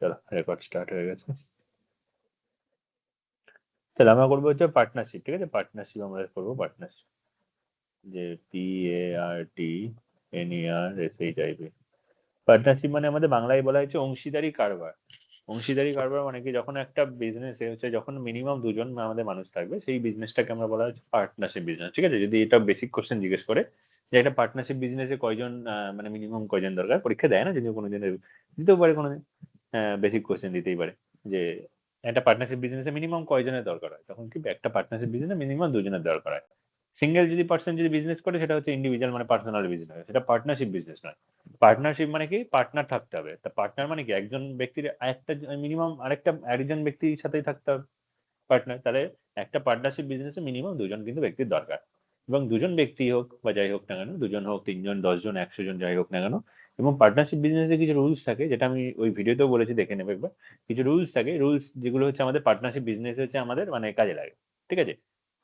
চলো record start হয়ে গেছে। তাহলে আমরা করবো হচ্ছে পার্টনারশিপ, ঠিক আছে? পার্টনারশিপ আমরা করবো, পার্টনারশিপ, যে PARTNERSHIP। পার্টনারশিপ মানে আমাদের বাংলায় বলা হচ্ছে অংশীদারি কারবার। অংশীদারি কারবার মানে কি, যখন একটা বিজনেস হচ্ছে, যখন মিনিমাম দুজন আমাদের মানুষ থাকবে, সেই বিজনেসটাকে আমরা বলা হচ্ছে পার্টনারশিপ বিজনেস, ঠিক আছে? যদি এটা বেসিক কোশ্চেন জিজ্ঞেস করে যে একটা পার্টনারশিপ বিজনেসে কয়জন মানে মিনিমাম কয়জন দরকার, পরীক্ষা দেয় না, যদি কোনো দিন দিতেও পারে, কোনো বেসিক কোশ্চেন দিতেই পারে যে একটা পার্টনারশিপ বিজনেসে মিনিমাম কয়জনের দরকার হয়, তখন কি একটা পার্টনারশিপ বিজনেসে মিনিমাম দুজনের দরকার হয়। সিঙ্গেল যদি পার্সন যদি বিজনেস করে সেটা হচ্ছে ইন্ডিভিজুয়াল মানে পার্সোনাল বিজনেস, সেটা পার্টনারশিপ বিজনেস নয়। পার্টনারশিপ মানে কি, পার্টনার থাকতে হবে। তা পার্টনার মানে কি, একজন ব্যক্তির একটা মিনিমাম আরেকজন ব্যক্তির সাথেই থাকতে হবে পার্টনার। তাহলে একটা পার্টনারশিপ বিজনেসে মিনিমাম দুজন কিন্তু ব্যক্তির দরকার। এবং দুজন ব্যক্তি হোক বা যাই হোক না কেন, দুজন হোক, 3 জন, 10 জন, 100 জন, যাই হোক না কেন। এবং পার্টনারশিপ বিজনেসে কিছু রুলস থাকে, যেটা আমি ওই ভিডিওতেও বলেছি, দেখে নেবে একবার। কিছু রুলস থাকে, রুলস যেগুলো হচ্ছে আমাদের পার্টনারশিপ বিজনেস হচ্ছে আমাদের মানে কাজে লাগে, ঠিক আছে?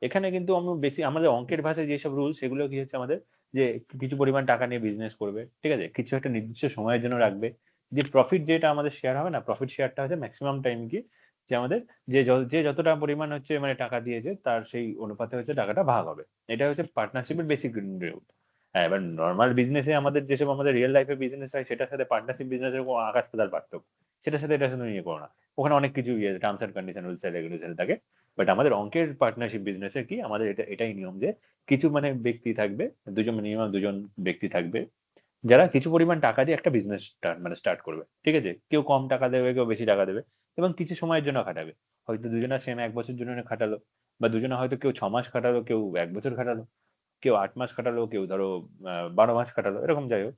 এখানে কিন্তু আমরা বেশি আমাদের অঙ্কের ভাষায় যেসব রুলস, সেগুলো কি হচ্ছে আমাদের, যে কিছু পরিমাণ টাকা নিয়ে বিজনেস করবে, ঠিক আছে? কিছু একটা নির্দিষ্ট সময়ের জন্য রাখবে। যে প্রফিট যেটা আমাদের শেয়ার হবে না, প্রফিট শেয়ারটা হচ্ছে ম্যাক্সিমাম টাইম কি, যে আমাদের যে যতটা পরিমাণ হচ্ছে মানে টাকা দিয়েছে তার সেই অনুপাতে হচ্ছে টাকাটা ভাগ হবে। এটা হচ্ছে পার্টনারশিপের বেসিক রুল। হ্যাঁ, এবার নর্মাল বিজনেসে আমাদের যেসব আমাদের রিয়েল লাইফে বিজনেস হয়, সেটার সাথে পার্টনারশিপ বিজনেসের কোনো আকাশ পাতাল পার্থক্য। সেটার সাথে এটার সাথে নিয়ে করো না। ওখানে অনেক কিছু terms and condition, rules and regulation থাকে। বাট আমাদের অঙ্কের পার্টনারশিপ বিজনেসে কি, আমাদের এটাই নিয়ম যে কিছু মানে ব্যক্তি থাকবে, দুজন, মিনিমাম দুজন ব্যক্তি থাকবে, যারা কিছু পরিমাণ টাকা দিয়ে একটা বিজনেস স্টার্ট করবে, ঠিক আছে? কেউ কম টাকা দেবে, কেউ বেশি টাকা দেবে, এবং কিছু সময়ের জন্য খাটাবে। হয়তো দুজনা সেম 1 বছর জন্য খাটালো, বা দুজনা হয়তো কেউ 6 মাস খাটালো, কেউ 1 বছর খাটালো, কেউ 8 মাস খাটালো, কেউ ধরো 12 মাস খাটালো, এরকম যাই হোক।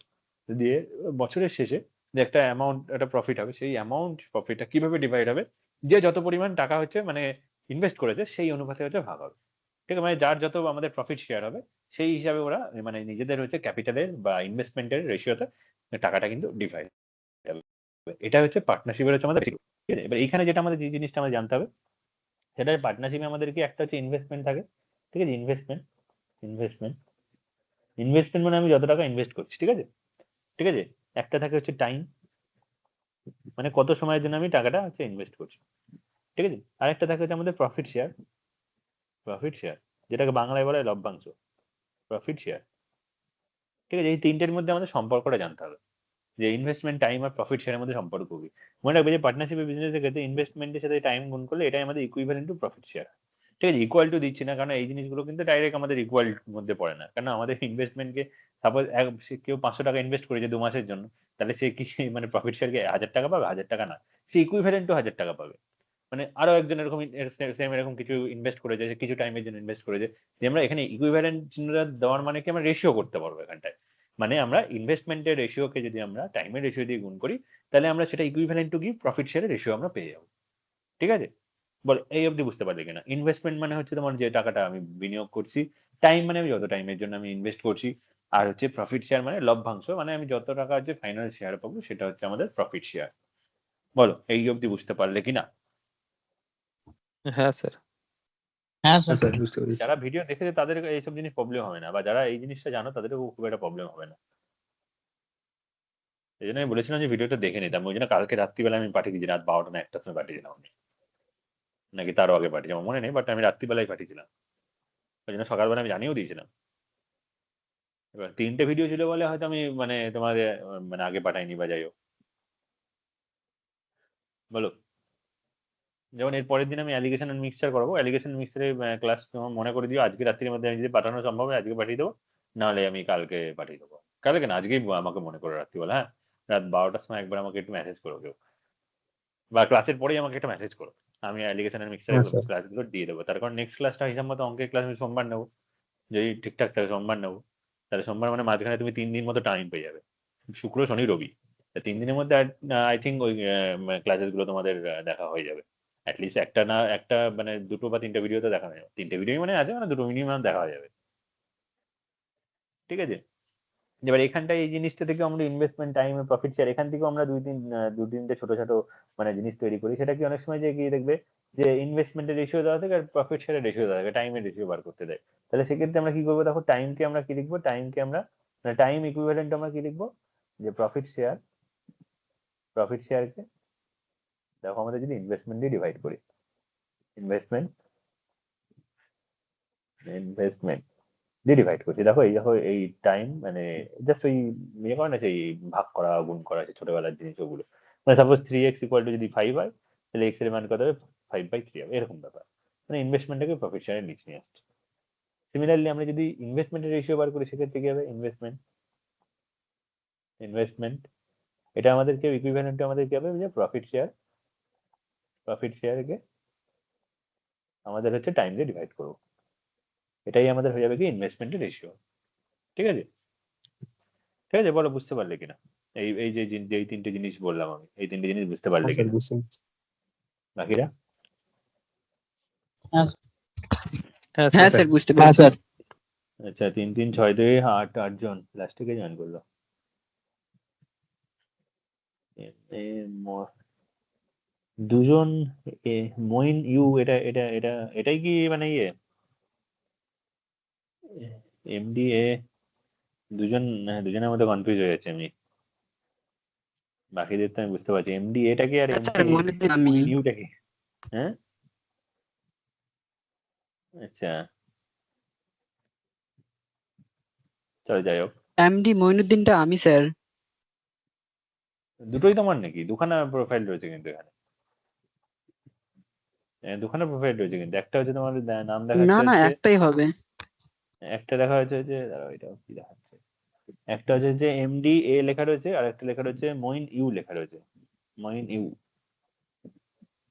দিয়ে বছরের শেষে যে একটা অ্যামাউন্ট, একটা প্রফিট হবে, সেই অ্যামাউন্ট প্রফিটটা কিভাবে ডিভাইড হবে, যে যত পরিমাণ টাকা হচ্ছে মানে ইনভেস্ট করেছে সেই অনুপাতে হচ্ছে ভাগ হবে, ঠিক আছে? মানে যার যত আমাদের প্রফিট শেয়ার হবে, সেই হিসাবে ওরা মানে নিজেদের হচ্ছে ক্যাপিটালের বা ইনভেস্টমেন্টের রেশিওতে টাকাটা কিন্তু ডিভাইড হবে। এটা হচ্ছে পার্টনারশিপের হচ্ছে আমাদের basic, ঠিক আছে? এবার এখানে যেটা আমাদের যে জিনিসটা আমাদের জানতে হবে, সেটা পার্টনারশিপে আমাদের কি একটা হচ্ছে ইনভেস্টমেন্ট থাকে, ঠিক আছে? ইনভেস্টমেন্ট, ইনভেস্টমেন্ট, ইনভেস্টমেন্ট মানে আমি যত টাকা ইনভেস্ট করছি, ঠিক আছে? ঠিক আছে। একটা থাকে হচ্ছে টাইম, মানে কত সময়ের জন্য আমি টাকাটা হচ্ছে ইনভেস্ট করছি, ঠিক আছে? আরেকটা থাকে হচ্ছে আমাদের প্রফিট শেয়ার, প্রফিট শেয়ার, যেটাকে বাংলায় বলা হয় লভ্যাংশ, প্রফিট শেয়ার, ঠিক আছে? এই তিনটের মধ্যে আমাদের সম্পর্কটা জানতে হবে, যে ইনভেস্টমেন্ট, টাইম আর প্রফিট শেয়ারের মধ্যে সম্পর্ক কি। মনে রাখবে যে পার্টনারশিপের বিজনেসের ক্ষেত্রে ইনভেস্টমেন্টের সাথে টাইম গুণ করলে এটাই আমাদের ইকুইভ্যালেন্ট টু প্রফিট শেয়ার, ঠিক আছে? ইকুয়াল টু দিচ্ছি না, কারণ এই জিনিসগুলো কিন্তু ডাইরেক্ট আমাদের ইকুয়াল মধ্যে পড়ে না, কারণ আমাদের ইনভেস্টমেন্টকে, সাপোজ কেউ 500 টাকা ইনভেস্ট করেছে 2 মাসের জন্য, তাহলে সে কি মানে প্রফিট শেয়ারকে 1000 টাকা পাবে? 1000 টাকা না, সে ইকুইভ্যালেন্ট টু 1000 টাকা পাবে। মানে আরো একজন এরকম সেম এরকম কিছু ইনভেস্ট করেছে, সে কিছু টাইমের জন্য ইনভেস্ট করেছে, যে আমরা এখানে ইকুইভ্যালেন্ট চিহ্নটা দেওয়ার মানে কি, আমরা রেশিও করতে পারবো এখানটায়। মানে আমরা ইনভেস্টমেন্টের রেশিওকে যদি আমরা টাইমের রেশিও দিয়ে গুণ করি, তাহলে আমরা সেটা ইকুইভ্যালেন্ট টু কি প্রফিট শেয়ারের রেশিও আমরা পেয়ে যাবো, ঠিক আছে? বল এই অবধি বুঝতে পারলে কিনা? ইনভেস্টমেন্ট মানে হচ্ছে তোমার যে টাকাটা আমি বিনিয়োগ করছি, টাইম মানে আমি যত টাইমের জন্য আমি ইনভেস্ট করছি, আর হচ্ছে প্রফিট শেয়ার মানে লভ্যাংশ, মানে আমি যত টাকা হচ্ছে ফাইনাল শেয়ার পাবো, সেটা হচ্ছে আমাদের প্রফিট শেয়ার। বলো এই অবধি বুঝতে পারলে কিনা? হ্যাঁ স্যার। হ্যাঁ হ্যাঁ স্যার। স্যার, বুঝতে পেরেছি। যারা ভিডিও দেখেছে তাদের এইসব জিনিস প্রবলেম হবে না, বা যারা এই জিনিসটা জানো তাদেরও খুব একটা প্রবলেম হবে না। এই জন্য আমি বলেছিলাম যে ভিডিওটা দেখে নিতাম, ওই জন্য কালকে রাত্রিবেলা আমি পাঠিয়ে দিয়েছি, রাত 12টা না 1টার সময় পাঠিয়েছিলাম আমি, নাকি তারও আগে পাঠিয়েছি আমার মনে নেই, বাট আমি রাত্রিবেলায় পাঠিয়েছিলাম, ওই জন্য সকালবেলা আমি জানিয়েও দিয়েছিলাম। এবার 3টে ভিডিও ছিল বলে হয়তো আমি মানে তোমাদের মানে আগে পাঠাইনি, বা যাই হোক। বলো। যেমন এর পরের দিন আমি অ্যালিগেশন এন্ড মিক্সচার করাবো, অ্যালিগেশন মিক্সচারের ক্লাস তোমার মনে করে দিও, আজকে রাত্রির মধ্যে আমি যদি পাঠানো সম্ভব হয় আজকে পাঠিয়ে দেবো, নাহলে আমি কালকে পাঠিয়ে দেবো। কালকে না, আজকেই আমাকে মনে করে রাত্রিবেলা, হ্যাঁ? রাত 12টার সময় একবার আমাকে একটু মেসেজ করো কেউ, বা ক্লাসের পরেই আমাকে একটা মেসেজ করো। আমি অ্যালিগেশন এন্ড হ্যাঁ মিক্সচারের স্যার। ক্লাসগুলো দিয়ে দেবো, তার কারণ নেক্সট ক্লাসটা হিসাব মতো অঙ্কের ক্লাস আমি সোমবার নেবো, যদি ঠিকঠাক থাকে সোমবার নেবো। তাহলে সোমবার মানে মাঝখানে তুমি 3 দিন মতো টাইম পেয়ে যাবে, শুক্র শনি রবি। 3 দিনের মধ্যে আই থিঙ্ক ওই ক্লাসেস গুলো তোমাদের দেখা হয়ে যাবে। অ্যাটলিস্ট একটা না একটা মানে 2 বা 3টে ভিডিও তো দেখা হয়ে যাবে, 3টে ভিডিও মানে আছে, মানে 2টো মিনিমাম দেখা হয়ে যাবে, ঠিক আছে? এবার এখানটায় এই জিনিসটা থেকে আমরা ইনভেস্টমেন্ট, টাইম, প্রফিট শেয়ার, এখান থেকেও আমরা 2-3টে ছোট ছোট মানে জিনিস তৈরি করি। সেটা কি, অনেক সময় যে কি দেখবে যে ইনভেস্টমেন্টের রেশিও দেওয়া থাকে আর প্রফিট শেয়ারের রেশিও দেওয়া থাকে, টাইমের রেশিও বার করতে দেয়। তাহলে সেক্ষেত্রে আমরা কি করবো, দেখো টাইমকে আমরা কি লিখবো, টাইমকে আমরা মানে টাইম ইকুইভ্যালেন্ট আমরা কি লিখবো, যে প্রফিট শেয়ার, প্রফিট শেয়ারকে দেখো আমাদের যদি ইনভেস্টমেন্ট দিয়ে ডিভাইড করি, ইনভেস্টমেন্ট ইনভেস্টমেন্ট দিয়ে ডিভাইড করছি, দেখো এই টাইম মানে জাস্ট ওই ইয়ে করে না সেই ভাগ করা গুণ করা সেই ছোটবেলার জিনিস ওগুলো, মানে সাপোজ 3x ইকুয়াল টু যদি 5 হয় তাহলে x এর মান কত হবে, 5/3 হবে, এরকম ব্যাপার। মানে ইনভেস্টমেন্টটাকে প্রফিট শেয়ারের নিচে নিয়ে আসছে। সিমিলারলি আমরা যদি ইনভেস্টমেন্টের রেশিও বার করি সেক্ষেত্রে কি হবে, ইনভেস্টমেন্ট ইনভেস্টমেন্ট এটা আমাদেরকে ইকুইভ্যালেন্ট আমাদের কি হবে যে প্রফিট শেয়ারকে আমাদের হচ্ছে টাইম দিয়ে ডিভাইড করবো, এটাই আমাদের হয়ে যাবে কি ইনভেস্টমেন্টের রেশিও। ঠিক আছে, ঠিক আছে, বলো বুঝতে পারলে কিনা? এই এই যে এই তিনটে জিনিস বললাম আমি, এই তিনটে জিনিস বুঝতে পারলে হ্যাঁ স্যার কিনা বুঝতে পারছি। বাকিরা? হ্যাঁ হ্যাঁ স্যার স্যার বুঝতে হ্যাঁ পারছি। স্যার আচ্ছা 3 3 6 2 8 জন লাস্টে কে জয়েন করলো? দুজন মইন ইউ, এটাই কি মানে ইয়ে এমডিএ? দুজন, দুজনের মধ্যে কনফিউজ হয়ে যাচ্ছে আমি, বাকিদের তো আমি বুঝতে পারছি। এমডি এটা কি আর স্যার মনে দিন আমি মইন ইউটা কি? হ্যাঁ আচ্ছা চলো যাই হোক, এমডি মইনুদ্দিনটা আমি স্যার। দুটোই তোমার নাকি? দুখানা প্রোফাইল রয়েছে কিন্তু এখানে, দুখানা প্রোফাইল রয়েছে কিন্তু, একটা হচ্ছে তোমার নাম না দেখাচ্ছে না হচ্ছে, একটাই হবে। একটা দেখা হচ্ছে যে দাঁড়াও এটা কি দেখাচ্ছে, একটা হচ্ছে যে এমডি এ লেখা রয়েছে আর একটা লেখা রয়েছে মইন ইউ লেখা রয়েছে, মইন ইউ,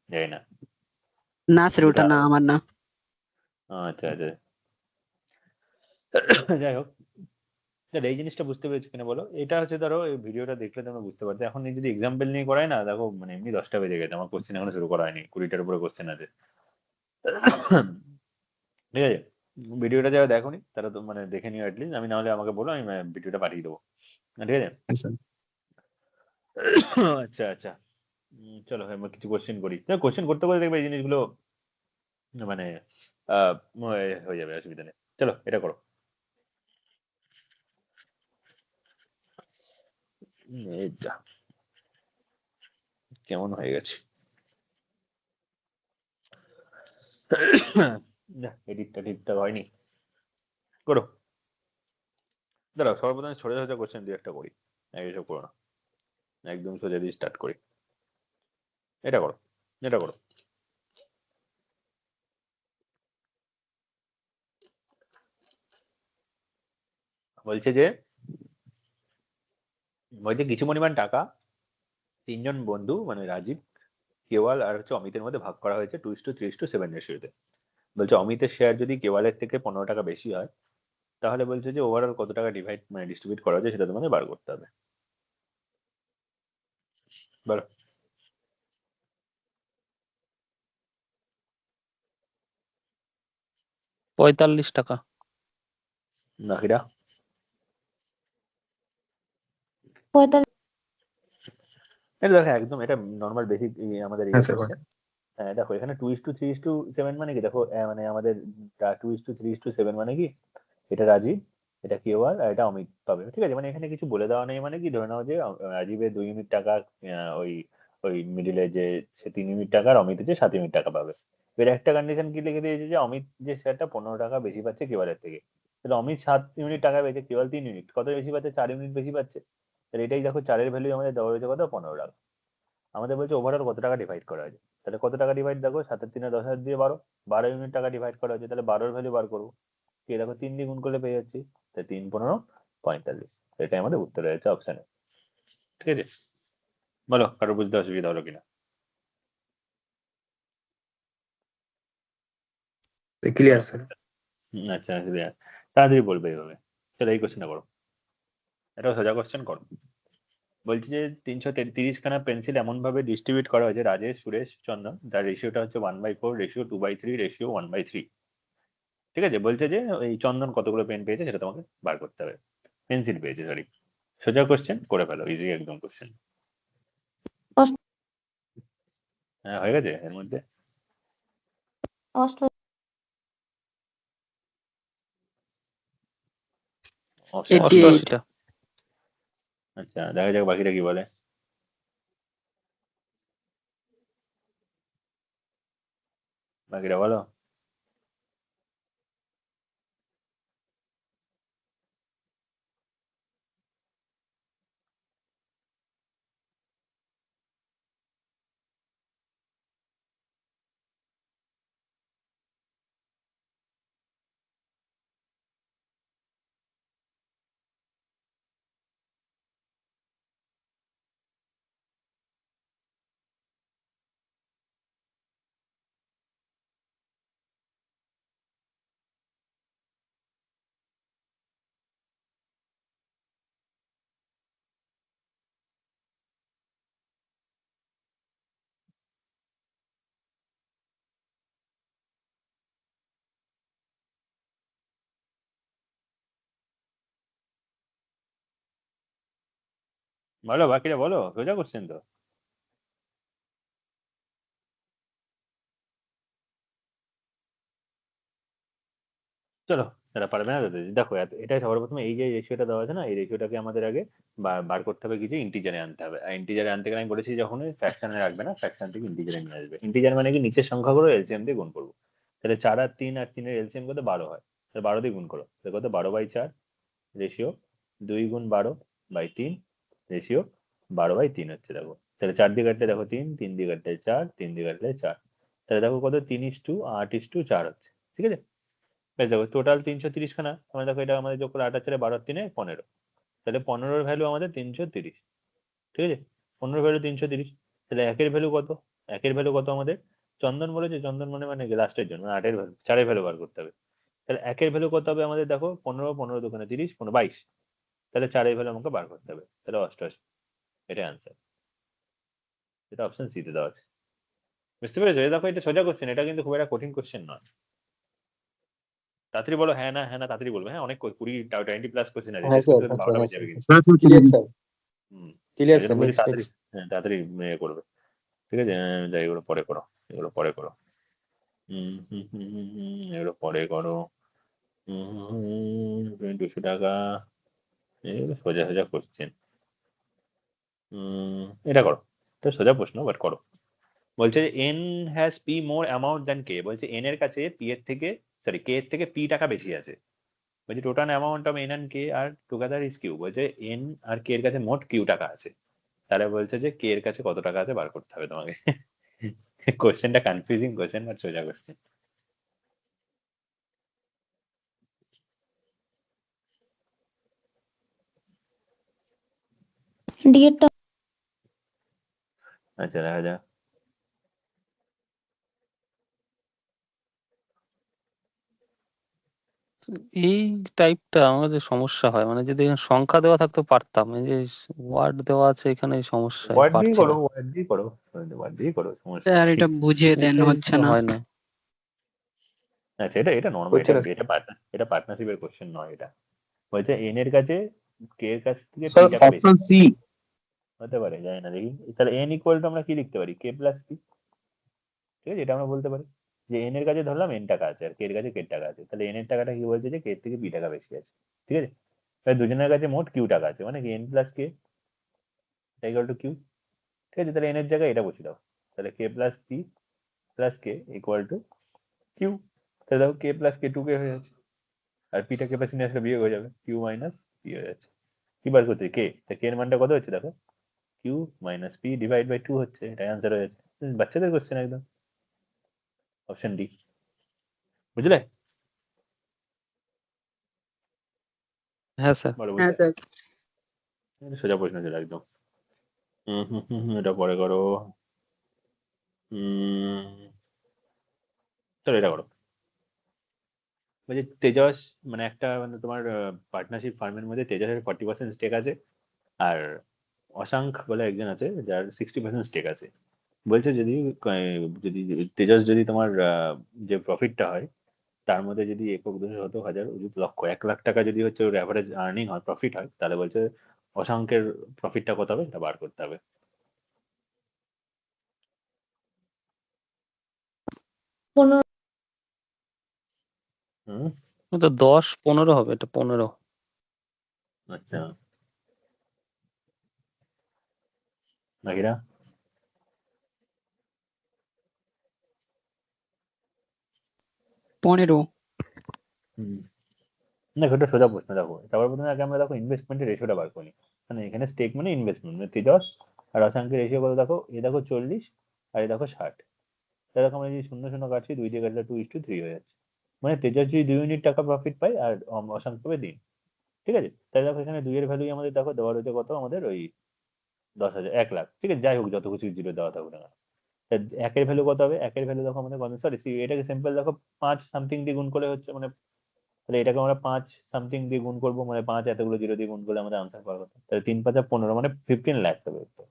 জানি না না স্যার দুটো ওটা না, আলাদা। আমার না। আচ্ছা আচ্ছা যাই হোক, তাহলে এই জিনিসটা বুঝতে পেরেছো কিনা বলো? এটা হচ্ছে ধরো এই ভিডিওটা দেখলে তোমরা বুঝতে পারছো। এখন এই যদি এক্সাম্পল নিয়ে করাই না, দেখো মানে এমনি 10টা বেজে গেছে, আমার কোশ্চেন এখনো শুরু করা হয়নি, 20টার উপরে কোশ্চেন আছে। ঠিক আছে, ভিডিওটা যারা দেখোনি তারা তো মানে দেখে নিও অ্যাটলিস্ট, আমি না হলে আমাকে বলো, আমি ভিডিওটা পাঠিয়ে দেবো, ঠিক আছে? হ্যাঁ স্যার আচ্ছা আচ্ছা, চলো আমরা কিছু কোশ্চেন করি, কোশ্চেন করতে করতে দেখবে এই জিনিসগুলো মানে আহ হয়ে যাবে, অসুবিধা নেই। চলো এটা করো, এইটা কেমন হয়ে গেছে, এডিটটা ঠিকঠাক হয়নি, করো। দাঁড়াও সর্বপ্রথমে সোজা সোজা কোশ্চেন দিয়ে একটা করি, এইসব করো না, একদম সোজা দিয়ে স্টার্ট করি। এটা করো, এটা করো। বলছে যে কিছু পরিমাণ টাকা তিনজন বন্ধু মানে রাজীব, কেওয়াল আর হচ্ছে অমিতের মধ্যে ভাগ করা হয়েছে 2:3:7 রেশিওতে। বলছে অমিতের শেয়ার যদি কেওয়ালের থেকে 15 টাকা বেশি হয়, তাহলে বলছে যে ওভারঅল কত টাকা ডিভাইড মানে ডিস্ট্রিবিউট করা হয়েছে সেটা তোমাদের বার করতে হবে। বলো 45 টাকা। বাকিরা? 45। এটা দেখো একদম এটা নর্মাল বেসিক আমাদের হ্যাঁ ইয়ে স্যার কোশ্চেন। হ্যাঁ দেখো এখানে 2:3:7 মানে কি, দেখো মানে আমাদের 2:3:7 মানে কি, এটা রাজীব, এটা কেওয়াল আর এটা অমিত পাবে, ঠিক আছে? মানে এখানে কিছু বলে দেওয়া নেই, মানে কি ধরে নাও যে রাজীবের 2 ইউনিট টাকা, ওই ওই মিডিলে যে সে 3 ইউনিট টাকা আর অমিত যে 7 ইউনিট টাকা পাবে। এর একটা কন্ডিশন কি লিখে দিয়েছে যে অমিত যে শেয়ারটা 15 টাকা বেশি পাচ্ছে কেওয়ালের থেকে, তাহলে অমিত 7 ইউনিট টাকা পেয়েছে, কেওয়াল 3 ইউনিট, কত বেশি পাচ্ছে? 4 ইউনিট বেশি পাচ্ছে। তাহলে এটাই দেখো চারের ভ্যালু আমাদের দেওয়া হয়েছে কত, 15 টাকা। আমাদের বলছে ওভারঅল কত টাকা ডিভাইড করা হয়েছে, তাহলে কত টাকা ডিভাইড, দেখো 7 আর 3 10 দিয়ে 12, 12 ইউনিট টাকা ডিভাইড করা হয়েছে, তাহলে 12-এর ভ্যালু বার করবো, কি দেখো 3 দিয়ে গুণ করলে পেয়ে যাচ্ছি, তাই 3 15 45, এটাই আমাদের উত্তর রয়েছে অপশানে। ঠিক আছে, বলো কারো বুঝতে অসুবিধা হলো কিনা? ক্লিয়ার বলো। স্যার। আচ্ছা তাড়াতাড়ি বলবে এইভাবে। চলো এই কোশ্চেনটা করো, এটাও সোজা কোশ্চেন করো। বলছি যে 330 খানা পেন্সিল এমন ভাবে ডিস্ট্রিবিউট করা হয়েছে রাজেশ, সুরেশ, চন্দন, যার রেশিওটা হচ্ছে 1/4, রেশিও 2/3, রেশিও 1/3। ঠিক আছে, বলছে যে এই চন্দন কতগুলো পেন পেয়েছে সেটা তোমাকে বার করতে হবে, পেন্সিল পেয়েছে সরি। সোজা কোশ্চেন করে ফেলো, ইজি একদম কোশ্চেন। হ্যাঁ হয়ে গেছে এর মধ্যে। অষ্ট অপশন 88। 88টা। আচ্ছা দেখা যাক বাকিরা কি বলে। বাকিটা বলো। বলো বাকিটা বলো, সোজা কোশ্চেন তো। চলো, যারা পারবে না তাদের দেখো, এটাই সবার প্রথমে এই যে রেশিওটা দেওয়া আছে না, এই রেশিওটাকে আমাদের আগে বার করতে হবে, কিছু ইন্টিজারে আনতে হবে। আর ইন্টিজারে আনতে গেলে আমি বলেছি যখন ফ্র্যাকশনে রাখবে না, ফ্র্যাকশন থেকে ইন্টিজারে নিয়ে আসবে। ইন্টিজার মানে কি, নিচের সংখ্যাগুলো এলসিএম দিয়ে গুণ করবো। তাহলে 4 আর 3, আর 3 এর এলসিএম কত, 12 হয়। তাহলে 12 দিয়ে গুণ করো, তাহলে কত, 12/4 রেশিও 2 × 12/3 রেশিও 12/3 হচ্ছে। দেখো তাহলে 4 দিয়ে কাটলে দেখো 3, 3 দিয়ে কাটলে 4, 3 দিয়ে কাটলে 4। তাহলে দেখো কত, 3:8:4 হচ্ছে। ঠিক আছে, বেশ দেখো টোটাল 330 খানা। আমরা দেখো এটা আমাদের যোগ করে 8 আর 4 12 আর 3 15। তাহলে 15-র ভ্যালু আমাদের 330। ঠিক আছে, 15 ভ্যালু 330। তাহলে একের ভ্যালু কত, একের ভ্যালু কত আমাদের, চন্দন বলেছে, চন্দন মানে লাস্টের জন্য, 8-এর ভ্যালু, 4-এর ভ্যালু বার করতে হবে। তাহলে একের ভ্যালু কত হবে আমাদের, দেখো 15, 15 দুগুণে 30, 15 22। তাহলে 4-এর ভ্যালু আমাকে বার করতে হবে, তাহলে 88। এটাই আনসার, এটা অপশন সি তে দেওয়া আছে। বুঝতে পেরেছো? এই দেখো এটা সোজা কোশ্চেন, এটা কিন্তু খুব একটা কঠিন কোশ্চেন নয়। তাড়াতাড়ি বলো হ্যাঁ না, হ্যাঁ না তাড়াতাড়ি বলবে। হ্যাঁ, অনেক 20-20+ কোশ্চেন আছে, হ্যাঁ শেষ স্যার, করতে করতে হ্যাঁ স্যার, 12টা হ্যাঁ বেজে স্যার, যাবে কিন্তু। ক্লিয়ার স্যার, হুম, ক্লিয়ার ওই জন্য স্যার, বলছি নেক্সট তাড়াতাড়ি। নেক্সট। হ্যাঁ তাড়াতাড়ি করবে। ঠিক আছে, যাই, এগুলো পরে করো, এগুলো পরে করো। এগুলো পরে করো। 200 টাকা, এগুলো সোজা সোজা কোশ্চেন। এটা করো, এটা সোজা প্রশ্ন, বাট করো। বলছে N has P more amount than K. বলছে এন এর কাছে পি এর থেকে, সরি কে এর থেকে পি টাকা বেশি আছে। বলছে total amount of N and K আর টুগেদার ইজ কিউ। বলছে এন আর কে এর কাছে মোট কিউ টাকা আছে। তাহলে বলছে যে কে এর কাছে কত টাকা আছে বার করতে হবে তোমাকে। কোশ্চেনটা কনফিউজিং কোশ্চেন, বাট সোজা কোশ্চেন। ডিএরটা আচ্ছা দেখা যাক। এই টাইপটা আমার কাছে সমস্যা হয়, মানে যদি এখানে সংখ্যা দেওয়া থাকতো পারতাম, এই যে ওয়ার্ড দেওয়া আছে এখানে এই সমস্যা, ওয়ার্ড দিয়ে পারছি করো, না। ওয়ার্ড দিয়ে করো, ওয়ার্ড দিয়ে করো, সমস্যা স্যার নেই। এটা বুঝিয়ে দেন, এটাই হচ্ছে তো না। হয় না। আচ্ছা, এটা এটা নর্মাল, হচ্ছে এটা না এটা এটা পার্টনারশিপের কোশ্চেন নয়। এটা বলছে এন এর কাছে কে এর কাছ থেকে পি স্যার, টাকা বেশি। Option C. হতে পারে, জানি না, দেখি। তাহলে এন ইকুয়াল টু আমরা কি লিখতে পারি, কে প্লাস পি। ঠিক আছে, এটা আমরা বলতে পারি যে এন এর কাছে ধরলাম এন টাকা আছে, আর কে এর কাছে কে টাকা আছে। তাহলে এন এর টাকাটা কি বলছে, যে কে এর থেকে পি টাকা বেশি আছে। ঠিক আছে, তাহলে দুজনের কাছে মোট কিউ টাকা আছে, মানে কি N plus K equal to Q. ঠিক আছে, তাহলে এন এর জায়গায় এটা বসে দাও। তাহলে K plus P plus K equal to Q. তাহলে দেখো কে প্লাস কে 2 কে হয়ে যাচ্ছে, আর পিটা কে পাশে নিয়ে আসলে বিয়োগ হয়ে যাবে, কিউ মাইনাস পি হয়ে যাচ্ছে। কি বার করছে, কে, তা কে এর মানটা কত হচ্ছে দেখো, Q minus P divide by 2 হচ্ছে। এটাই আনসার হয়ে যাচ্ছে। বাচ্চাদের কোশ্চেন একদম, অপশন ডি। বুঝলে? হ্যাঁ স্যার। বলো হ্যাঁ বুঝলে? স্যার। এটা সোজা প্রশ্ন ছিল একদম। এটা পরে করো। চলো এটা করো। বলছি তেজস, মানে একটা, মানে তোমার পার্টনারশিপ ফার্মের মধ্যে তেজসের 40% স্টেক আছে, আর অশাঙ্ক বলে একজন আছে যার 60% স্টেক আছে। বলছে যদি যদি তেজস, যদি তোমার যে প্রফিটটা হয় তার মধ্যে যদি একক দশে শত হাজার অযুত লক্ষ 1 লাখ টাকা যদি হচ্ছে ওর অ্যাভারেজ আর্নিং হয়, প্রফিট হয়, তাহলে বলছে অশাঙ্কের প্রফিটটা কত হবে, এটা বার করতে হবে। 15। হুম, তো 10-15 হবে, এটা 15। আচ্ছা, বাকিরা 15। দেখো এটা সোজা প্রশ্ন। দেখো তারপর প্রথমে আগে আমরা দেখো ইনভেস্টমেন্টের রেশিওটা বার করি। মানে এখানে স্টেক মানে ইনভেস্টমেন্ট মানে তেজস আর অশাঙ্কের রেশিও কত দেখো, এ দেখো 40 আর এ দেখো 60। তাহলে দেখো আমরা যদি 0 0 কাটছি 2 দিয়ে কাটলে 2:3 হয়ে যাচ্ছে। মানে তেজস যদি 2 ইউনিট টাকা প্রফিট পায় আর অশাঙ্ক পাবে 3। ঠিক আছে, তাহলে দেখো এখানে 2 এর ভ্যালু আমাদের দেখো দেওয়া রয়েছে কত, আমাদের ওই 10,000 1 লাখ। ঠিক আছে, যাই হোক যত কিছু জিরো দেওয়া থাকুক না কেন। তা একের ভ্যালু কত হবে, একের ভ্যালু দেখো আমাদের কত, সরি এটাকে সিম্পল দেখো 5 সামথিং দিয়ে গুণ করলে হচ্ছে, মানে তাহলে এটাকে আমরা 5 সামথিং দিয়ে গুণ করবো, মানে 5 এতগুলো জিরো দিয়ে গুণ করলে আমাদের আনসার পাওয়ার কথা। তাহলে 3 5 15 মানে 15 লাখ হবে উত্তর।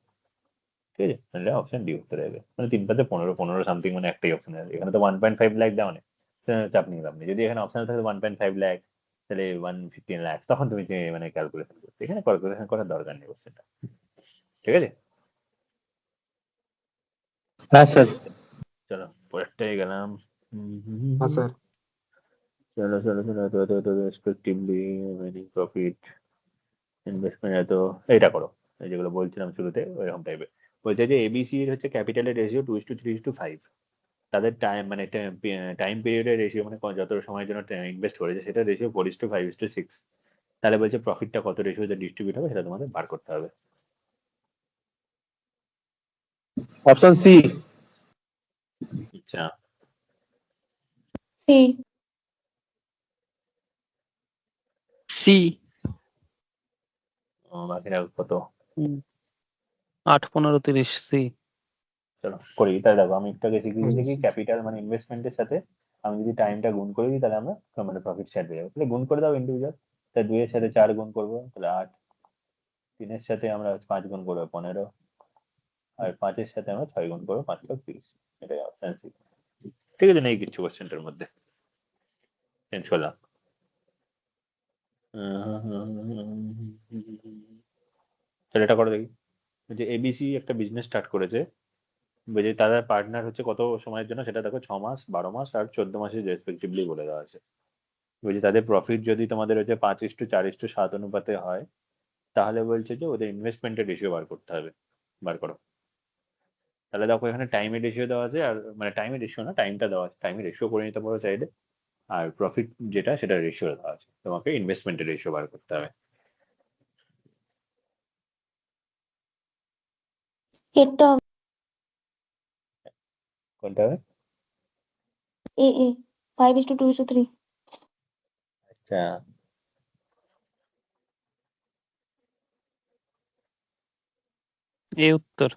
ঠিক আছে, তাহলে অপশন ডি উত্তর হবে। মানে 3 5 15 15 সামথিং, মানে একটাই অপশন আছে এখানে। তো 1.5 লাখ দেওয়া নেই, চাপ নিয়ে লাভ নেই। যদি এখানে অপশন থাকে 1.5 লাখ, তাহলে 115 লাখ, তখন তুমি মানে ক্যালকুলেশন করতে, এখানে ক্যালকুলেশন করার দরকার নেই কোশ্চেনটা। ঠিক আছে, হ্যাঁ স্যার। চলো পরেরটাই গেলাম। হ্যাঁ স্যার। চলো চলো চলো, তো রেসপেক্টিভলি প্রফিট ইনভেস্টমেন্ট এত, এইটা করো। এই যেগুলো বলছিলাম শুরুতে ওইরকম টাইপের। বলছে যে এবিসি এর হচ্ছে ক্যাপিটালের রেশিও 2:3:5। তাদের টাইম মানে টাইম পিরিয়ডের রেশিও, মানে যত সময়ের জন্য ইনভেস্ট করেছে সেটা রেশিও 4:5:6। তাহলে বলছে প্রফিটটা কত রেশিওতে ডিস্ট্রিবিউট হবে সেটা তোমাদের বার করতে হবে। Option C. আচ্ছা, সি। সি। বাকিরা কত? 8 15 30 সি। চলো করি, তাহলে দেখো আমি একটু আগে শিখিয়ে দিয়েছি কি ক্যাপিটাল মানে ইনভেস্টমেন্টের সাথে আমি যদি টাইমটা গুণ করে দিই তাহলে আমরা মানে প্রফিট শেয়ার পেয়ে যাবো। তাহলে গুণ করে দাও ইন্ডিভিজুয়াল। তাহলে 2 এর সাথে 4 গুণ করবো তাহলে 8, 3 এর সাথে আমরা 5 গুণ করবো 15, আর 5 এর সাথে আমরা 6 গুণ করবো 5 × 30। এটাই অপশন সি। ঠিক আছে, নেই কিছু কোশ্চেনটার মধ্যে, চেঞ্জ করলাম। তাহলে এটা করো দেখি। যে এবিসি একটা বিজনেস স্টার্ট করেছে, বুঝে তাদের পার্টনার হচ্ছে কত সময়ের জন্য সেটা দেখো 6 মাস, 12 মাস আর 14 মাসের রেসপেক্টিভলি বলে দেওয়া আছে। বুঝে তাদের প্রফিট যদি তোমাদের হচ্ছে 5:4:7 অনুপাতে হয়, তাহলে বলছে যে ওদের ইনভেস্টমেন্টের রেশিও বার করতে হবে। বার করো। তাহলে দেখো এখানে টাইমের রেশিও দেওয়া আছে, আর মানে টাইমের রেশিও না, টাইমটা দেওয়া আছে, টাইমের রেশিও করে নিতে পারো চাইলে। আর প্রফিট যেটা সেটা রেশিও দেওয়া আছে, তোমাকে ইনভেস্টমেন্টের রেশিও বার করতে হবে। এটা কোনটা হবে? এ 5:2:3। আচ্ছা, এ উত্তর।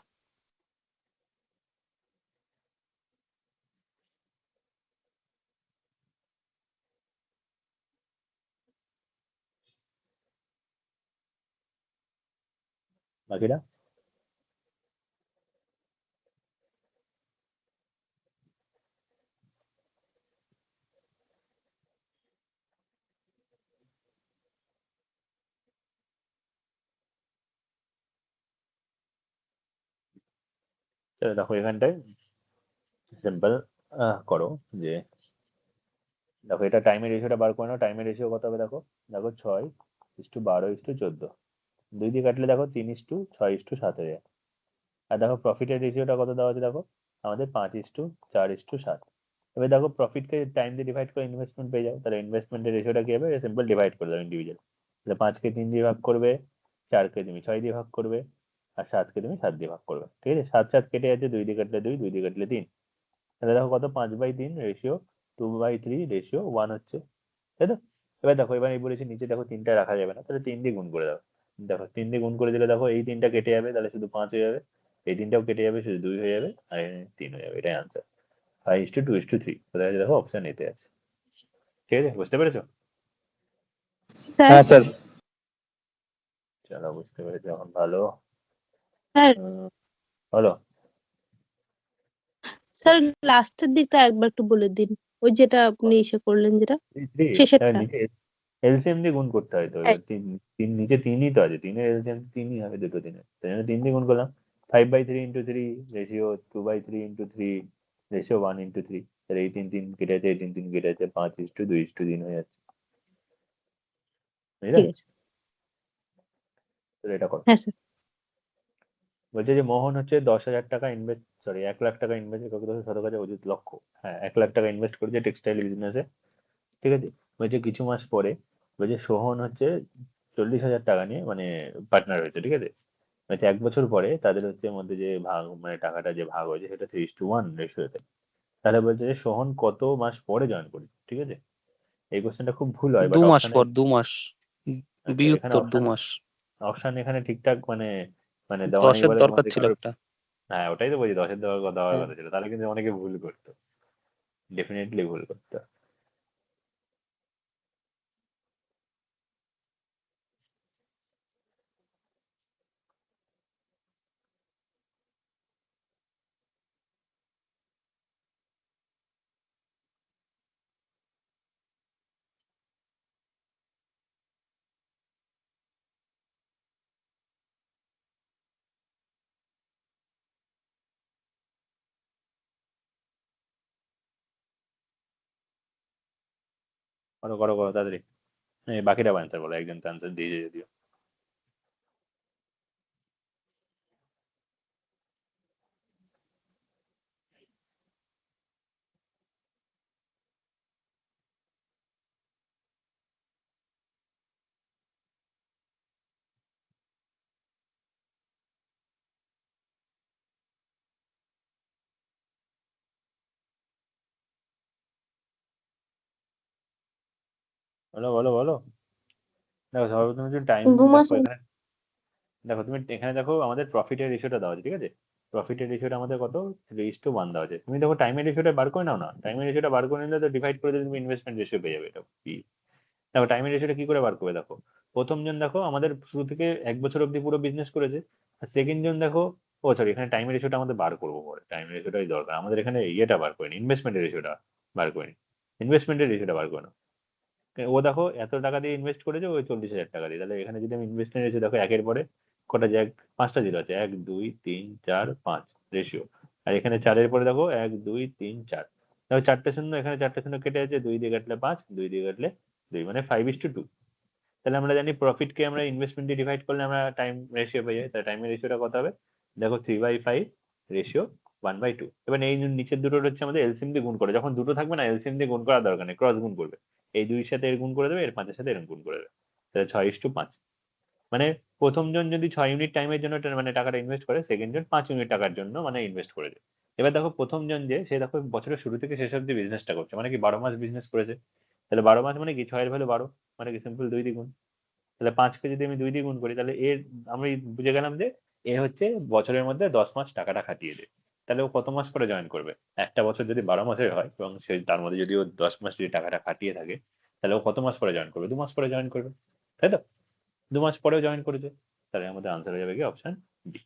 বাকিটা তাহলে দেখো এখানটায় সিম্পল করো যে, দেখো এটা টাইমের রেশিওটা বার করে নাও। টাইমের রেশিও কত হবে দেখো, দেখো 6:12:14। 2 দিয়ে কাটলে দেখো 3:6:7 হয়ে যায়। আর দেখো প্রফিটের রেশিওটা কত দেওয়া আছে দেখো, আমাদের 5:4:7। এবার দেখো প্রফিটকে টাইম দিয়ে ডিভাইড করে ইনভেস্টমেন্ট পেয়ে যাও। তাহলে ইনভেস্টমেন্টের রেশিওটা কি হবে, সিম্পল ডিভাইড করে দাও ইন্ডিভিজুয়াল। তাহলে 5কে 3 দিয়ে ভাগ করবে, 4কে তুমি 6 দিয়ে ভাগ করবে, আর 7কে তুমি 7 দিয়ে ভাগ করবে। ঠিক আছে, 7 7 কেটে যাচ্ছে, 2 দিয়ে কাটলে 2, 2 দিয়ে কাটলে 3। তাহলে দেখো কত, 5/3 রেশিও 2/3 রেশিও 1 হচ্ছে, তাই তো? এবার দেখো এবার এই বলেছি নিচে দেখো 3টা রাখা যাবে না, তাহলে 3 দিয়ে গুণ করে দাও। দেখো 3 দিয়ে গুণ করে দিলে দেখো এই 3টা কেটে যাবে, তাহলে শুধু 5 হয়ে যাবে। এই 3টাও কেটে যাবে, শুধু 2 হয়ে যাবে, আর 3 হয়ে যাবে। এটাই আনসার, 5:2:3। কোথায় আছে দেখো, অপশন এতে আছে। ঠিক আছে, বুঝতে পেরেছো? স্যার হ্যাঁ স্যার। চলো বুঝতে পেরেছো এখন, ভালো। স্যার বলো। স্যার লাস্টের দিকটা একবার একটু বলে দিন, ওই যেটা আপনি ইসে করলেন যেটা শেষেরটা। নিচে এলসিএম দিয়ে গুণ করতে হয় তো। এবার তিন নিচে 3ই তো আছে, 3-এর এলসিএম 3ই হবে দুটো দিনের, তাই জন্য 3 দিয়ে গুণ করলাম। 5/3 × 3 রেশিও 2/3 × 3 রেশিও 1 × 3। তাহলে এই 3 কেটে আছে, এই 3 কেটে আছে, 5:2:3 হয়ে যাচ্ছে। বুঝলে? ঠিক আছে। তাহলে এটা করো। হ্যাঁ স্যার। বলছে যে মোহন হচ্ছে 10,000 টাকা ইনভেস্ট, সরি 1 লাখ টাকা ইনভেস্ট, কত শত কাজে অজিত লক্ষ, হ্যাঁ 1 লাখ টাকা ইনভেস্ট করেছে টেক্সটাইল বিজনেসে, ঠিক আছে। বলছে কিছু মাস পরে বলছে সোহন হচ্ছে 40,000 টাকা নিয়ে মানে পার্টনার হয়েছে, ঠিক আছে। বলছে 1 বছর পরে তাদের হচ্ছে মধ্যে যে ভাগ মানে টাকাটা যে ভাগ হয়েছে সেটা 3:1 রেশিওতে। তাহলে বলছে যে সোহন কত মাস পরে জয়েন করেছে, ঠিক আছে। এই কোশ্চেনটা খুব ভুল হয়, বাট 2 মাস অপশানে, পর, 2 মাস, আচ্ছা এখানে বিয়োত্তর অপশান 2 মাস। অপশান এখানে ঠিকঠাক মানে মানে দেওয়া নেই 10-এর বলে দরকার তোমাদের ছিল কারোর, একটা। হ্যাঁ ওটাই তো বলছি 10-এর দেওয়ার হ্যাঁ। কথা ছিল, তাহলে কিন্তু অনেকে ভুল করতো, ডেফিনেটলি ভুল করতো। করো করো করো তাড়াতাড়ি, এই বাকিটা অ্যান্সার বলো, একজন তো অ্যান্সার দিয়েছে যদিও। বলো বলো বলো। দেখো সর্বপ্রথম যদি টাইম 2 মাস। দেখো এখানে, দেখো তুমি এখানে দেখো আমাদের প্রফিটের রেশিওটা দেওয়া আছে, ঠিক আছে। প্রফিটের রেশিওটা আমাদের কত, 3:1 দেওয়া আছে। তুমি দেখো টাইমের রেশিওটা বার করে নাও না, টাইমের রেশিওটা বার করে নিলে তো ডিভাইড করে দিলে তুমি ইনভেস্টমেন্ট রেশিও পেয়ে যাবে। এটা কি, দেখো টাইমের রেশিওটা কি করে বার করবে, দেখো প্রথম জন দেখো আমাদের শুরু থেকে 1 বছর অব্দি পুরো বিজনেস করেছে, আর সেকেন্ড জন দেখো, ও সরি এখানে টাইমের রেশিওটা আমাদের বার করবো পরে, টাইমের রেশিওটাই দরকার আমাদের এখানে, ইয়েটা বার করে নি, ইনভেস্টমেন্টের রেশিওটা বার করে নি, ইনভেস্টমেন্টের রেশিওটা বার করে নাও। ও দেখো এত টাকা দিয়ে ইনভেস্ট করেছে ওই 40,000 টাকা দিয়ে, তাহলে এখানে যদি আমি ইনভেস্টমেন্ট রেশিও দেখো একের পরে কটা যায়, 5টা জিরো আছে, 1 2 3 4 5 রেশিও। আর এখানে 4-এর পরে দেখো 1 2 3 4, দেখো 4টে শূন্য, এখানে 4টে শূন্য কেটে আছে, 2 দিয়ে কাটলে 5, 2 দিয়ে কাটলে 2, মানে 5:2। তাহলে আমরা জানি প্রফিটকে আমরা ইনভেস্টমেন্ট দিয়ে ডিভাইড করলে আমরা টাইম রেশিও পেয়ে যাই, তাহলে টাইমের রেশিওটা কত হবে, দেখো 3/5 রেশিও 1/2। এবার এই নিচের দুটোর হচ্ছে আমাদের এলসিএম দিয়ে গুণ করে, যখন দুটো থাকবে না এলসিএম দিয়ে গুণ করার দরকার নেই, ক্রস গুণ করবে, এই 2-এর সাথে এর গুণ করে দেবে, এর 5-এর সাথে এর গুণ করে দেবে, তাহলে 6:5। মানে প্রথম জন যদি 6 ইউনিট টাইমের জন্য মানে টাকাটা ইনভেস্ট করে, সেকেন্ড জন 5 ইউনিট টাকার জন্য মানে ইনভেস্ট করে দেবে। এবার দেখো প্রথম জন যে সে দেখো বছরের শুরু থেকে শেষ অব্দি বিজনেসটা করছে, মানে কি 12 মাস বিজনেস করেছে, তাহলে 12 মাস মানে কি 6-এর ভ্যালু 12, মানে কি সিম্পল 2 দিয়ে গুণ। তাহলে 5কে যদি আমি 2 দিয়ে গুণ করি, তাহলে এর আমি বুঝে গেলাম যে এ হচ্ছে বছরের মধ্যে 10 মাস টাকাটা খাটিয়ে দেবে। তাহলে ও কত মাস পরে জয়েন করবে, একটা বছর যদি 12 মাসের হয় এবং সে তার মধ্যে যদি ও 10 মাস যদি টাকাটা খাটিয়ে থাকে, তাহলে ও কত মাস পরে জয়েন করবে, 2 মাস পরে জয়েন করবে, তাই তো। 2 মাস পরেও জয়েন করেছে, তাহলে আমাদের আনসার হয়ে যাবে কি অপশন ডি।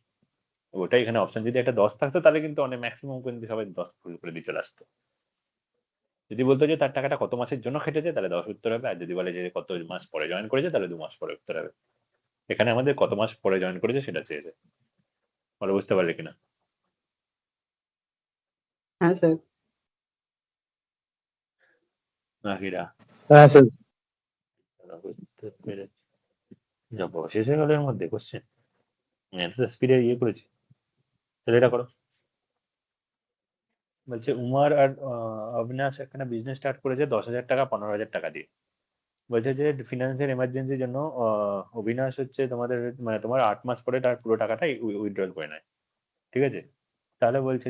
ওটাই এখানে অপশন, যদি একটা 10 থাকতো তাহলে কিন্তু অনেক ম্যাক্সিমাম কিন্তু সবাই 10 ফুল করে দিয়ে চলে আসতো। যদি বলতো যে তার টাকাটা কত মাসের জন্য খেটেছে, তাহলে 10 উত্তর হবে, আর যদি বলে যে কত মাস পরে জয়েন করেছে, তাহলে 2 মাস পরে উত্তর হবে। এখানে আমাদের কত মাস পরে জয়েন করেছে সেটা চেয়েছে, বলো বুঝতে পারলে কিনা। হ্যাঁ স্যার। নাকিরা হ্যাঁ স্যার। বুঝতে পেরেছি, যা শেষ হয়ে গেল এর মধ্যে কোশ্চেন, এত স্পিডে ইয়ে করেছি। তাহলে এটা করো, বলছে উমার আর অবিনাশ এখানে বিজনেস স্টার্ট করেছে 10,000 টাকা 15,000 টাকা দিয়ে। বলছে যে ফিনান্সিয়াল এমার্জেন্সির জন্য অবিনাশ হচ্ছে তোমাদের মানে তোমার 8 মাস পরে তার পুরো টাকাটাই উইথড্রল করে নেয়, ঠিক আছে। তাহলে বলছে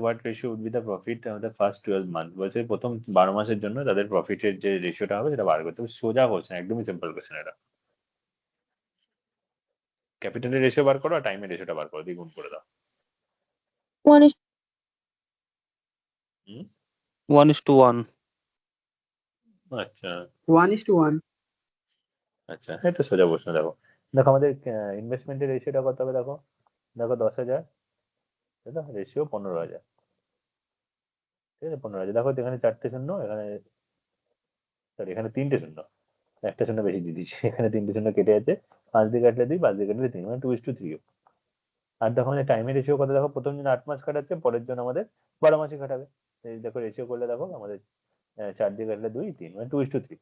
what ratio would be the profit the first 12 month, বলছে প্রথম 12 মাসের জন্য তাদের প্রফিটের যে রেশিওটা হবে সেটা বার করতে হবে। সোজা কোশ্চেন, একদমই সিম্পল কোশ্চেন এটা। ক্যাপিটালের রেশিও বার করো আর টাইমের রেশিওটা বার করো, দ্বিগুণ করে দাও। 1 হুম, 1:1। আচ্ছা 1:1। আচ্ছা, এটা সোজা প্রশ্ন। দেখো দেখো আমাদের ইনভেস্টমেন্টের রেশিওটা কত হবে, দেখো দেখো 10,000, তাই তো, রেশিও 15,000, ঠিক আছে 15,000। দেখো তো এখানে 4টে শূন্য, এখানে সরি এখানে 3টে শূন্য, একটা শূন্য বেশি দিয়ে দিচ্ছি, এখানে 3টে শূন্য কেটে আছে, 5 দিয়ে কাটলে 2, 5 দিয়ে কাটলে 3, মানে 2:3। আর দেখো আমাদের টাইমের রেশিও কত, দেখো প্রথম জন 8 মাস কাটাচ্ছে, পরের জন আমাদের 12 মাসই কাটাবে। এই দেখো রেশিও করলে দেখো আমাদের 4 দিয়ে কাটলে 2, 3, মানে 2:3।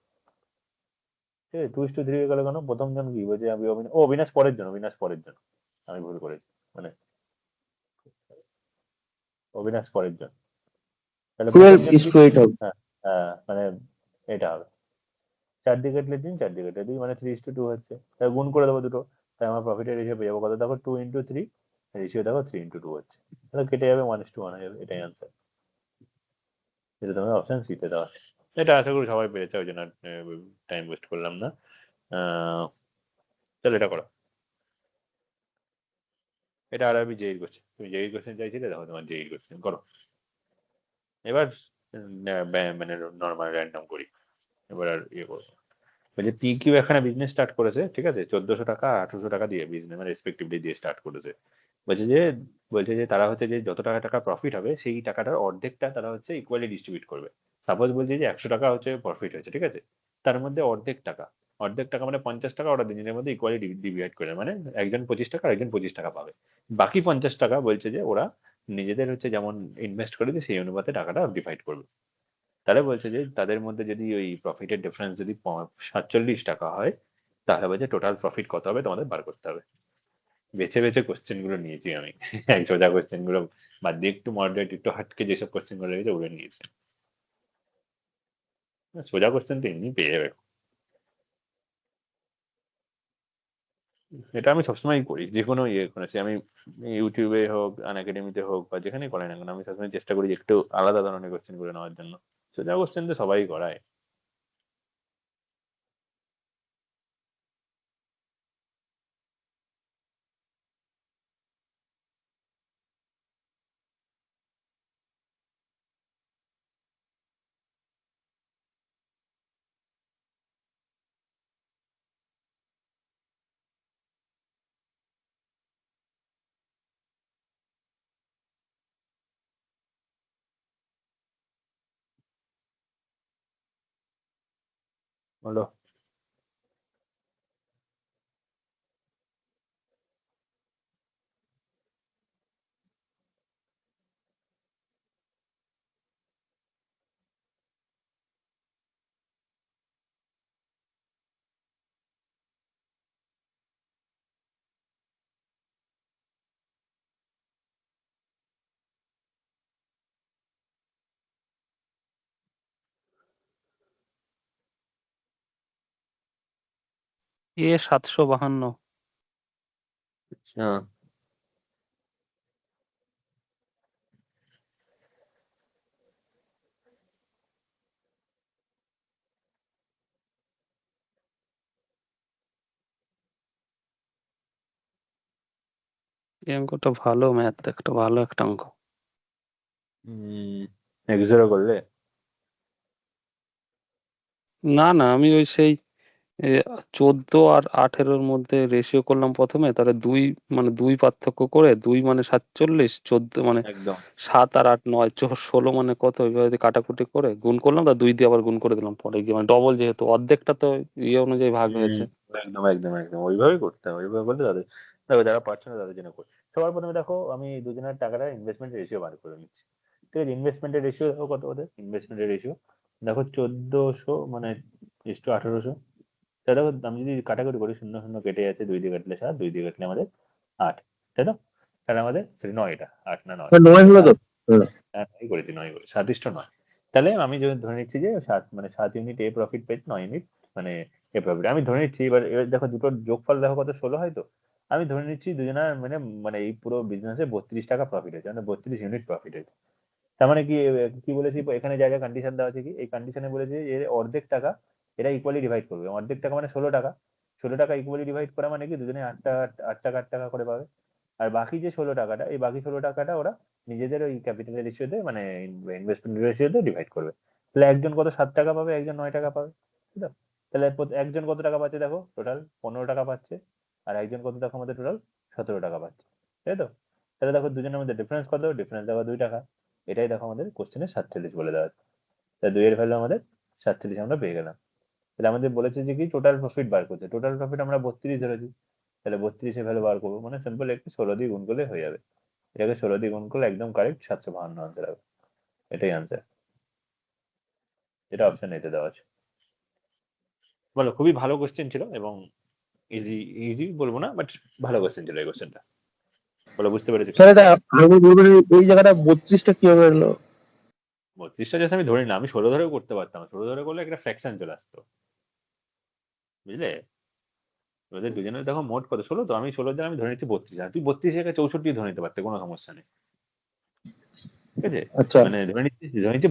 ঠিক আছে 2:3 হয়ে গেল কেন, প্রথম জন কি বলছে, আমি অবিনাশ পরের জন, অবিনাশ পরের জন, আমি ভুল করেছি, মানে অবিনাশ পরের জন, তাহলে 12 প্রথম জন is কি? to 8 হবে। মানে এটা হবে 4 দিকে কেটে দিন, 4 দিকে কেটে দিই, মানে 3:2 হচ্ছে, তাই গুণ করে দেবো দুটো, তাই আমার প্রফিটের রেশিও পেয়ে যাবো কত দেখো 2:3, রেশিও দেখো 3:2 হচ্ছে, তাহলে কেটে যাবে 1:1 হয়ে যাবে, এটাই আনসার। এটা তোমার অপশন সি তে দেওয়া আছে। এটা আশা করি সবাই পেরেছে, ওই জন্য টাইম ওয়েস্ট করলাম না। তাহলে এটা করো, এটা আর আমি জেইর কোশ্চেন, তুমি জেইর কোশ্চেন চাইছিলে, দেখো তোমার জেইর কোশ্চেন করো। এবার মানে নর্মাল র্যান্ডম করি, এবার আর ইয়ে করবো। বলছে পি কিউ এখানে বিজনেস স্টার্ট করেছে, ঠিক আছে, 1400 টাকা 1800 টাকা দিয়ে বিজনেস মানে রেসপেক্টিভলি দিয়ে স্টার্ট করেছে। বলছে যে তারা হচ্ছে যে যত টাকা প্রফিট হবে সেই টাকাটার অর্ধেকটা তারা হচ্ছে ইকুয়ালি ডিস্ট্রিবিউট করবে। সাপোজ বলছে যে 100 টাকা হচ্ছে প্রফিট হয়েছে, ঠিক আছে, তার মধ্যে অর্ধেক টাকা মানে 50 টাকা ওরা দুজনের মধ্যে ইকুয়ালি ডিভাইড করে, মানে একজন 25 টাকা আর একজন 25 টাকা পাবে। বাকি 50 টাকা বলছে যে ওরা নিজেদের হচ্ছে যেমন ইনভেস্ট করেছে সেই অনুপাতে টাকাটা ডিভাইড করবে। তাহলে বলছে যে তাদের মধ্যে যদি ওই প্রফিটের ডিফারেন্স যদি 47 টাকা হয়, তাহলে বলছে টোটাল প্রফিট কত হবে তোমাদের বার করতে হবে। বেছে বেছে কোশ্চেন গুলো নিয়েছি আমি, সোজা কোশ্চেন গুলো বাদ দিয়ে একটু মডারেট একটু হাটকে যেসব কোশ্চেন গুলো রয়েছে ওগুলো নিয়েছি। সোজা কোশ্চেন তো এমনি পেয়ে যাবে, এটা আমি সবসময় করি, যে কোনো ইয়ে করেছি আমি, ইউটিউবে হোক আনএকাডেমিতে হোক বা যেখানে করাই না কেন, আমি সবসময় চেষ্টা করি যে একটু আলাদা ধরনের কোশ্চেন গুলো নেওয়ার জন্য। সোজা কোশ্চেন তো সবাই করায়। বলো। এ 752। আচ্ছা, এই অঙ্কটা ভালো, ম্যাথ একটা ভালো একটা অঙ্ক। X0 করলে? না না, আমি ওই সেই 14 আর 18-র মধ্যে রেশিও করলাম প্রথমে, তাহলে দুই মানে দুই পার্থক্য করে, 2 মানে 47, 14 মানে একদম 7 আর 8 9 16 মানে কত, ওইভাবে কাটাকুটি করে গুণ করলাম, তা 2 দিয়ে আবার গুণ করে দিলাম পরে গিয়ে, মানে ডবল, যেহেতু অর্ধেকটা তো ইয়ে অনুযায়ী ভাগ হয়েছে। একদম একদম একদম ওইভাবেই করতে হবে, ওইভাবে করলে তাদের, দেখো যারা পারছে না তাদের জন্য করি। সবার প্রথমে দেখো আমি দুজনের টাকাটা ইনভেস্টমেন্ট রেশিও বার করে নিচ্ছি, ঠিক আছে। ইনভেস্টমেন্টের রেশিও দেখো কত, ওদের ইনভেস্টমেন্টের রেশিও দেখো 1400 মানে 1800। তাহলে দেখো আমি যদি কাটাকুটি করি, শূন্য শূন্য কেটে যাচ্ছে, 2 দিয়ে কাটলে 7, 2 দিয়ে কাটলে আমাদের 8, তাই তো। তাহলে আমাদের 9, এটা 8 না 9? 9 হলো তো। হ্যাঁ 9 করেছি, 9 করে 7:9। তাহলে আমি যদি ধরে নিচ্ছি যে 7 মানে 7 ইউনিট এ প্রফিট পেয়েছে, 9 ইউনিট মানে এ প্রফিট আমি ধরে নিচ্ছি। এবার এবার দেখো দুটোর যোগফল দেখো কত, 16 হয় তো। আমি ধরে নিচ্ছি দুজনের মানে মানে এই পুরো বিজনেসে 32 টাকা প্রফিট হয়েছে, মানে 32 ইউনিট প্রফিট হয়েছে। তার মানে কি, কি বলেছি এখানে, যা যা কন্ডিশন দেওয়া আছে, কি এই কন্ডিশনে বলেছে যে অর্ধেক টাকা এরা ইকুয়ালি ডিভাইড করবে। অর্ধেক টাকা মানে 16 টাকা, 16 টাকা ইকুয়ালি ডিভাইড করা মানে কি দুজনে 8 টাকা 8 টাকা 8 টাকা করে পাবে। আর বাকি যে 16 টাকাটা, এই বাকি 16 টাকাটা ওরা নিজেদের ওই ক্যাপিটাল রেশিওতে মানে ইনভেস্টমেন্ট রেশিওতে ডিভাইড করবে। তাহলে একজন কত 7 টাকা পাবে, একজন 9 টাকা পাবে, ঠিক আছে। তাহলে একজন কত টাকা পাচ্ছে দেখো, টোটাল 15 টাকা পাচ্ছে, আর একজন কত টাকা মধ্যে টোটাল 17 টাকা পাচ্ছে, তাই তো। তাহলে দেখো দুজনের মধ্যে ডিফারেন্স কত, ডিফারেন্স দেখো 2 টাকা। এটাই দেখো আমাদের কোশ্চেনে 47 বলে দেওয়া আছে। তাই 2 এর ভ্যালু আমাদের 47 আমরা পেয়ে গেলাম। তাহলে আমাদের বলেছে যে কি টোটাল প্রফিট বার করছে, টোটাল প্রফিট আমরা 32 ধরেছি, তাহলে 32 এর ভ্যালু বার করবো, মানে সিম্পল একটু 16 দিয়ে গুণ করলে হয়ে যাবে। এটাকে 16 দিয়ে গুণ করলে একদম কারেক্ট 752 আনসার হবে। এটাই আনসার, এটা অপশন এতে দেওয়া আছে। বলো, খুবই ভালো কোশ্চেন ছিল এবং ইজি, ইজি বলবো না বাট ভালো কোশ্চেন ছিল এই কোশ্চেনটা। বলে বুঝতে পেরেছি? স্যার এটা আমি বলবেন এই জায়গাটা 32টা কিভাবে এলো? 32টা জাস্ট আমি ধরি না, আমি 16 ধরেও করতে পারতাম। 16 ধরে করলে একটা ফ্র্যাকশন চলে আসতো, বুঝলে? ওদের দুজনের দেখো মোট কত, 16 তো, আমি 16 দিয়ে আমি ধরে নিচ্ছি 32, আর তুই 32 থেকে 64 ধরে নিতে পারতে, কোনো সমস্যা নেই, ঠিক আছে? আচ্ছা মানে ধরে নিচ্ছি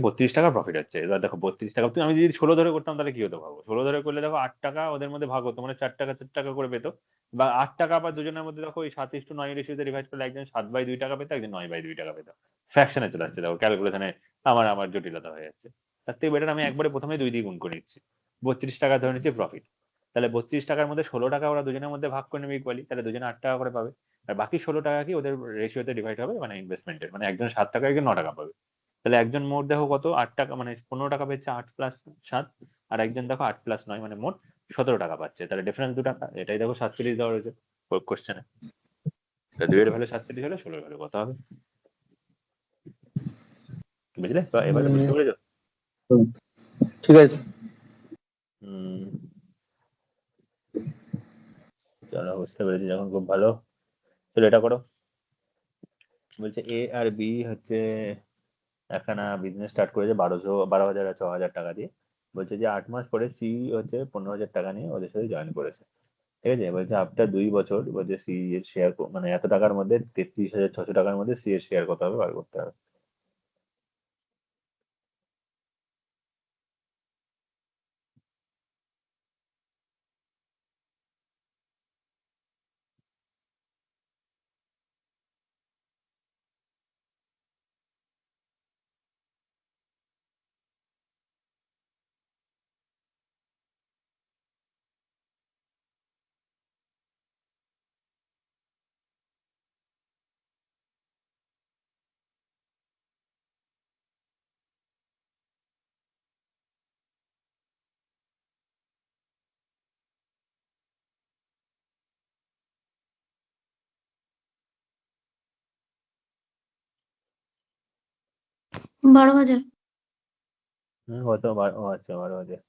32 টাকা প্রফিট হচ্ছে। এবার দেখো 32 টাকা, তুই আমি যদি 16 ধরে করতাম তাহলে কি হতো ভাবো? 16 ধরে করলে দেখো 8 টাকা ওদের মধ্যে ভাগ হতো, মানে 4 টাকা 4 টাকা করে পেতো, বা 8 টাকা আবার দুজনের মধ্যে দেখো ওই 7:9 রেশিওতে ডিভাইড করলে একজন 7/2 টাকা পেতো, একজন 9/2 টাকা পেতো। ফ্র্যাকশনে চলে আসছে, দেখো ক্যালকুলেশনে আমার জটিলতা হয়ে যাচ্ছে। তার থেকে বেটার আমি একবারে প্রথমে 2 দিয়ে গুণ করে নিচ্ছি। 32 টাকা ধরে নিচ্ছি প্রফিট, তাহলে 32 টাকার মধ্যে 16 টাকা ওরা দুজনের মধ্যে ভাগ করে নেবে ইকুয়ালি, তাহলে দুজনে 8 টাকা করে পাবে। আর বাকি 16 টাকা কি ওদের রেশিওতে ডিভাইড হবে, মানে ইনভেস্টমেন্টের, মানে একজন 7 টাকা, একজন 9 টাকা পাবে। তাহলে একজন মোট দেখো কত, 8 টাকা, মানে 15 টাকা পেয়েছে 8 প্লাস 7, আর একজন দেখো 8 প্লাস 9, মানে মোট 17 টাকা পাচ্ছে। তাহলে ডিফারেন্স 2 টাকা, এটাই দেখো 37 দেওয়া রয়েছে কোশ্চেনে। তা 2 এর ভ্যালু 37 হলে 16 এর ভ্যালু কত হবে, বুঝলে? তো এবারে বুঝতে পেরেছো? হুম, ঠিক আছে। হুম, চলো বুঝতে পেরেছি যখন, খুব ভালো। চলো এটা করো। বলছে এ আর বি হচ্ছে একখানা বিজনেস স্টার্ট করেছে 12,000 আর 6,000 টাকা দিয়ে। বলছে যে 8 মাস পরে সি হচ্ছে 15,000 টাকা নিয়ে ওদের সাথে জয়েন করেছে, ঠিক আছে? বলছে আফটার 2 বছর বলছে সি এর শেয়ার, মানে এত টাকার মধ্যে 33,600 টাকার মধ্যে সি এর শেয়ার কত হবে বার করতে হবে। বারো হাজার। কত, ও আচ্ছা 12,000।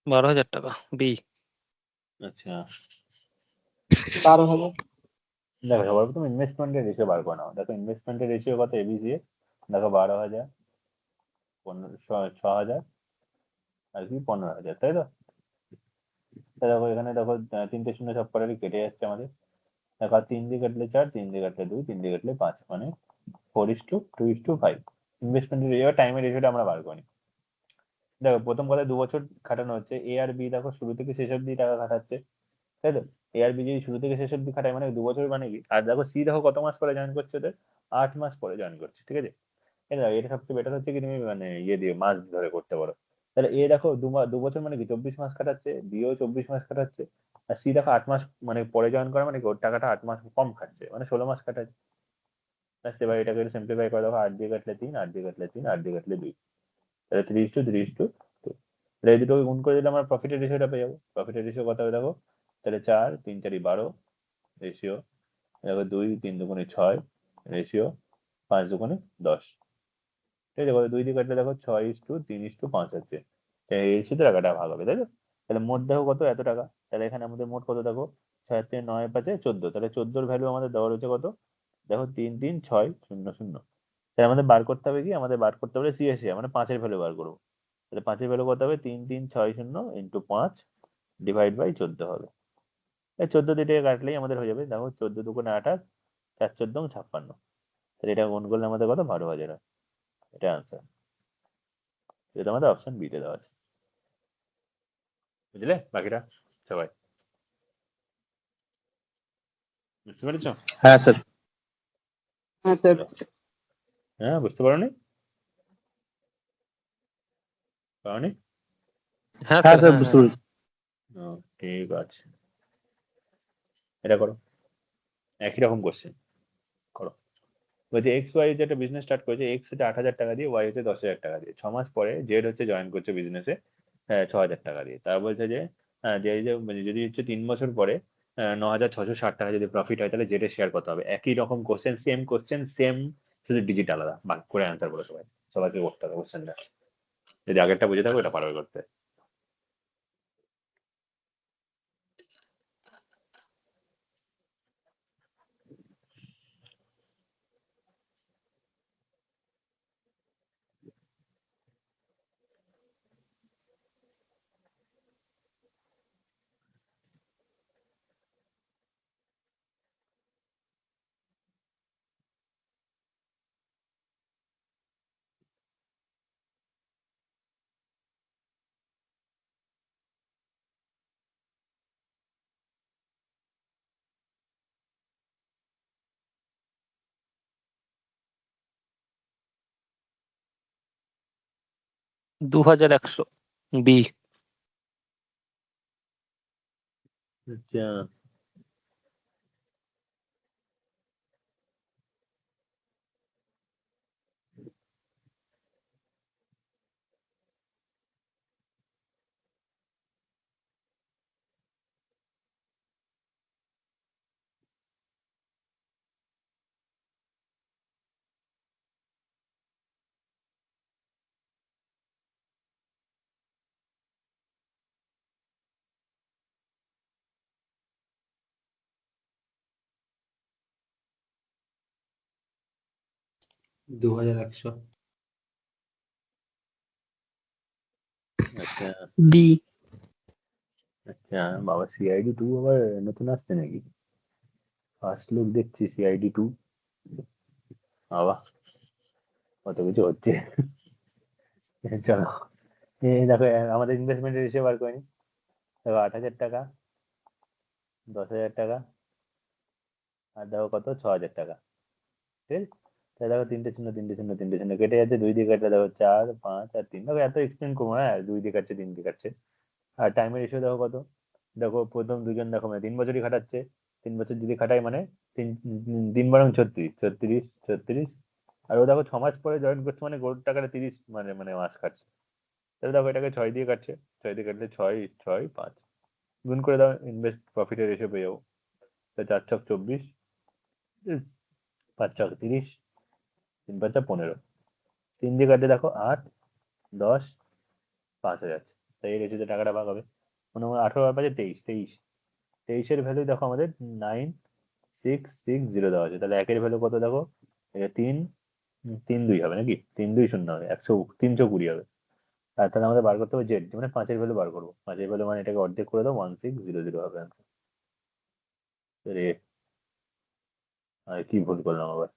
বারো হাজার টাকা বি। আচ্ছা 12,000। দেখো, সবার প্রথম ইনভেস্টমেন্টের রেশিও বার করে নাও। দেখো ইনভেস্টমেন্টের রেশিও কত এবিসি, দেখো 12,000, 6,000, আর কি 15,000, তাই তো? তা দেখো এখানে দেখো 3টে শূন্য সব কটারই কেটে যাচ্ছে আমাদের। দেখো 3 দিয়ে কাটলে 4, 3 দিয়ে কাটলে 2, 3 দিয়ে কাটলে 5, মানে 4:2:5 ইনভেস্টমেন্টের রেশিও, টাইমের রেশিওটা আমরা বার করি। দেখো প্রথম কথা 2 বছর খাটানো হচ্ছে, এ আর বি দেখো শুরু থেকে শেষ অব্দি টাকা খাটাচ্ছে, তাই তো? এ আর বি যদি শুরু থেকে শেষ অব্দি খাটায় মানে 2 বছর, মানে কি? আর দেখো সি দেখো কত মাস পরে জয়েন করছে, ওদের 8 মাস পরে জয়েন করছে, ঠিক আছে? এটা সবচেয়ে বেটার হচ্ছে কি, তুমি মানে ইয়ে দিয়ে মাস ধরে করতে পারো। তাহলে এ দেখো 2 বছর মানে কি 24 মাস কাটাচ্ছে, বিও 24 মাস কাটাচ্ছে, আর সি দেখো 8 মাস মানে পরে জয়েন করা, মানে কি ওর টাকাটা 8 মাস কম খাচ্ছে, মানে 16 মাস কাটাচ্ছে। ব্যাস, এবার এটাকে সিম্পলিফাই করে দেখো, 8 দিয়ে কাটলে 3, 8 দিয়ে কাটলে 3, 8 দিয়ে কাটলে 2, তাহলে 3:3:2। তাহলে এই দুটোকে গুণ করে দিলে আমরা প্রফিটের রেশিওটা পেয়ে যাবো। প্রফিটের রেশিও কত হবে দেখো, তাহলে 4, 3, 4, 12 রেশিও, দেখো 2, 3 দুগুণে 6 রেশিও, 5 দুগুণে 10, ঠিক আছে? 2 দিয়ে কাটলে দেখো 6:3:5 হচ্ছে, এই রেশিওতে টাকাটা ভাগ হবে, তাই তো? তাহলে মোট দেখো কত, এত টাকা। তাহলে এখানে আমাদের মোট কত দেখো, 6 থেকে 9 5 14, তাহলে 14 ভ্যালু আমাদের দেওয়া রয়েছে কত দেখো, 3,3,6,0,0। তাহলে আমাদের বার করতে হবে কি, আমাদের বার করতে হবে সিএসি, মানে 5-এর ভ্যালু বার করবো। তাহলে 5-এর ভ্যালু কত হবে, 3,3,6,0 ইন্টু 5 ডিভাইড বাই 14 হবে। এই 14 দিয়ে এটাকে কাটলেই আমাদের হয়ে যাবে, দেখো 14 দুগুণে 28, 4 14 56, তাহলে এটা গুণ করলে আমাদের কত, 12,000 হয়। এটা আনসার, এটা আমাদের অপশন বি তে দেওয়া আছে, বুঝলে? বাকিটা সবাই বুঝতে পেরেছো? হ্যাঁ স্যার। হ্যাঁ স্যার। হ্যাঁ, বুঝতে পারোনি? পারোনি? হ্যাঁ হ্যাঁ স্যার, স্যার হ্যাঁ বুঝতে হ্যাঁ। পেরেছি। ঠিক আছে, এটা করো, একই রকম কোশ্চেন করো। বলছে এক্স ওয়াই যে একটা বিজনেস স্টার্ট করেছে, এক্স হচ্ছে 8,000 টাকা দিয়ে, ওয়াই হচ্ছে 10,000 টাকা দিয়ে। 6 মাস পরে জেড হচ্ছে জয়েন করছে বিজনেসে 6,000 টাকা দিয়ে। তারা বলছে যে যে মানে যদি হচ্ছে 3 বছর পরে 9,660 টাকা যদি প্রফিট হয় তাহলে জেড এর শেয়ার কত হবে? একই রকম কোশ্চেন সেম, শুধু ডিজিট আলাদা। ভাগ করে অ্যান্সার বলো সবাই, সবাইকে করতে হবে কোশ্চেনটা। যদি আগেরটা বুঝে থাকো এটা পারবে করতে। দু হাজার একশো বি। আচ্ছা, দু হাজার একশো আচ্ছা, ডি। আচ্ছা। বাবা, সিআইডি 2 আবার নতুন আসছে নাকি? ফার্স্ট লুক দেখছি সিআইডি 2। বাবা, কত কিছু হচ্ছে। চলো, এই দেখো আমাদের ইনভেস্টমেন্টের হিসেবে বার করিনি। দেখো 8,000 টাকা, 10,000 টাকা, আর দেখো কত, 6,000 টাকা। ঠিক আছে? তাহলে দেখো তিনটে শূন্য তিনটে শূন্য তিনটে শূন্য কেটে যাচ্ছে, 2 দিয়ে কাটলে দেখো 4 5 আর 3। দেখো এত এক্সটেন্ড করবো না, 2 দিয়ে কাটছে 3 দিয়ে কাটছে। আর টাইমের রেশিও দেখো কত। দেখো প্রথম দুজন দেখো মানে 3 বছরই খাটাচ্ছে। 3 বছর যদি খাটাই মানে তিন 3 বারং 36 36 36। আর ও দেখো 6 মাস পরে জয়েন করছে, মানে গোটা টাকাটা 30 মানে মানে মাস খাচ্ছে। তাহলে দেখো এটাকে 6 দিয়ে কাটছে, 6 দিয়ে কাটলে 6 6 5 গুণ করে দাও, ইনভেস্ট প্রফিটের রেশিও পেয়ে যাবো। তো 4 ছক 24, 5 ছক 30, 3 5 15। 3 দিয়ে কাটলে দেখো 8 10 5 হয়ে যাচ্ছে। তাই এই রেশিওতে টাকাটা ভাগ হবে। মনে হয় 18 আর 5 23 23। 23-এর ভ্যালু দেখো আমাদের 9,660 দেওয়া আছে। তাহলে একের ভ্যালু কত দেখো, এটা 3 3 2 হবে নাকি? 3 2 শূন্য হবে, 320 হবে। আর তাহলে আমাদের বার করতে হবে জেড, মানে 5-এর ভ্যালু বার করবো। 5-এর ভ্যালু মানে এটাকে অর্ধেক করে দাও, 1600 হবে answer। রে, আর কি ভুল করলাম আবার?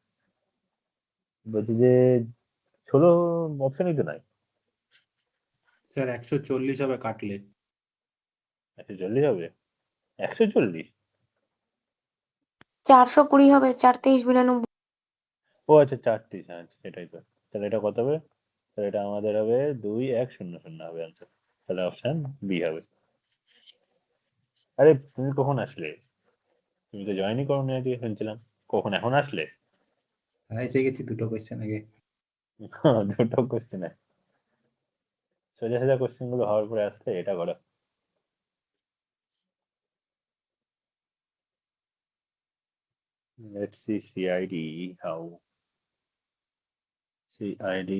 বলছি যে 16 অপশনই তো নাই। স্যার 140 হবে কাটলে। 140 হবে? 140? 420 হবে, 4 23 92। ও আচ্ছা, 430, হ্যাঁ সেটাই তো। তাহলে এটা কত হবে? তাহলে এটা আমাদের হবে 2100 হবে আনসার। তাহলে অপশন বি হবে। আরে তুমি কখন আসলে? তুমি তো জয়েনই করো না দিয়ে শুনছিলাম। কখন, এখন আসলে? হ্যাঁ, এসে গেছি 2টো কোয়েশ্চেন আগে। দুটো কোশ্চেন, সোজা সোজা কোশ্চেন গুলো হওয়ার পরে আসলে এটা করো। Let's see CID how. CID.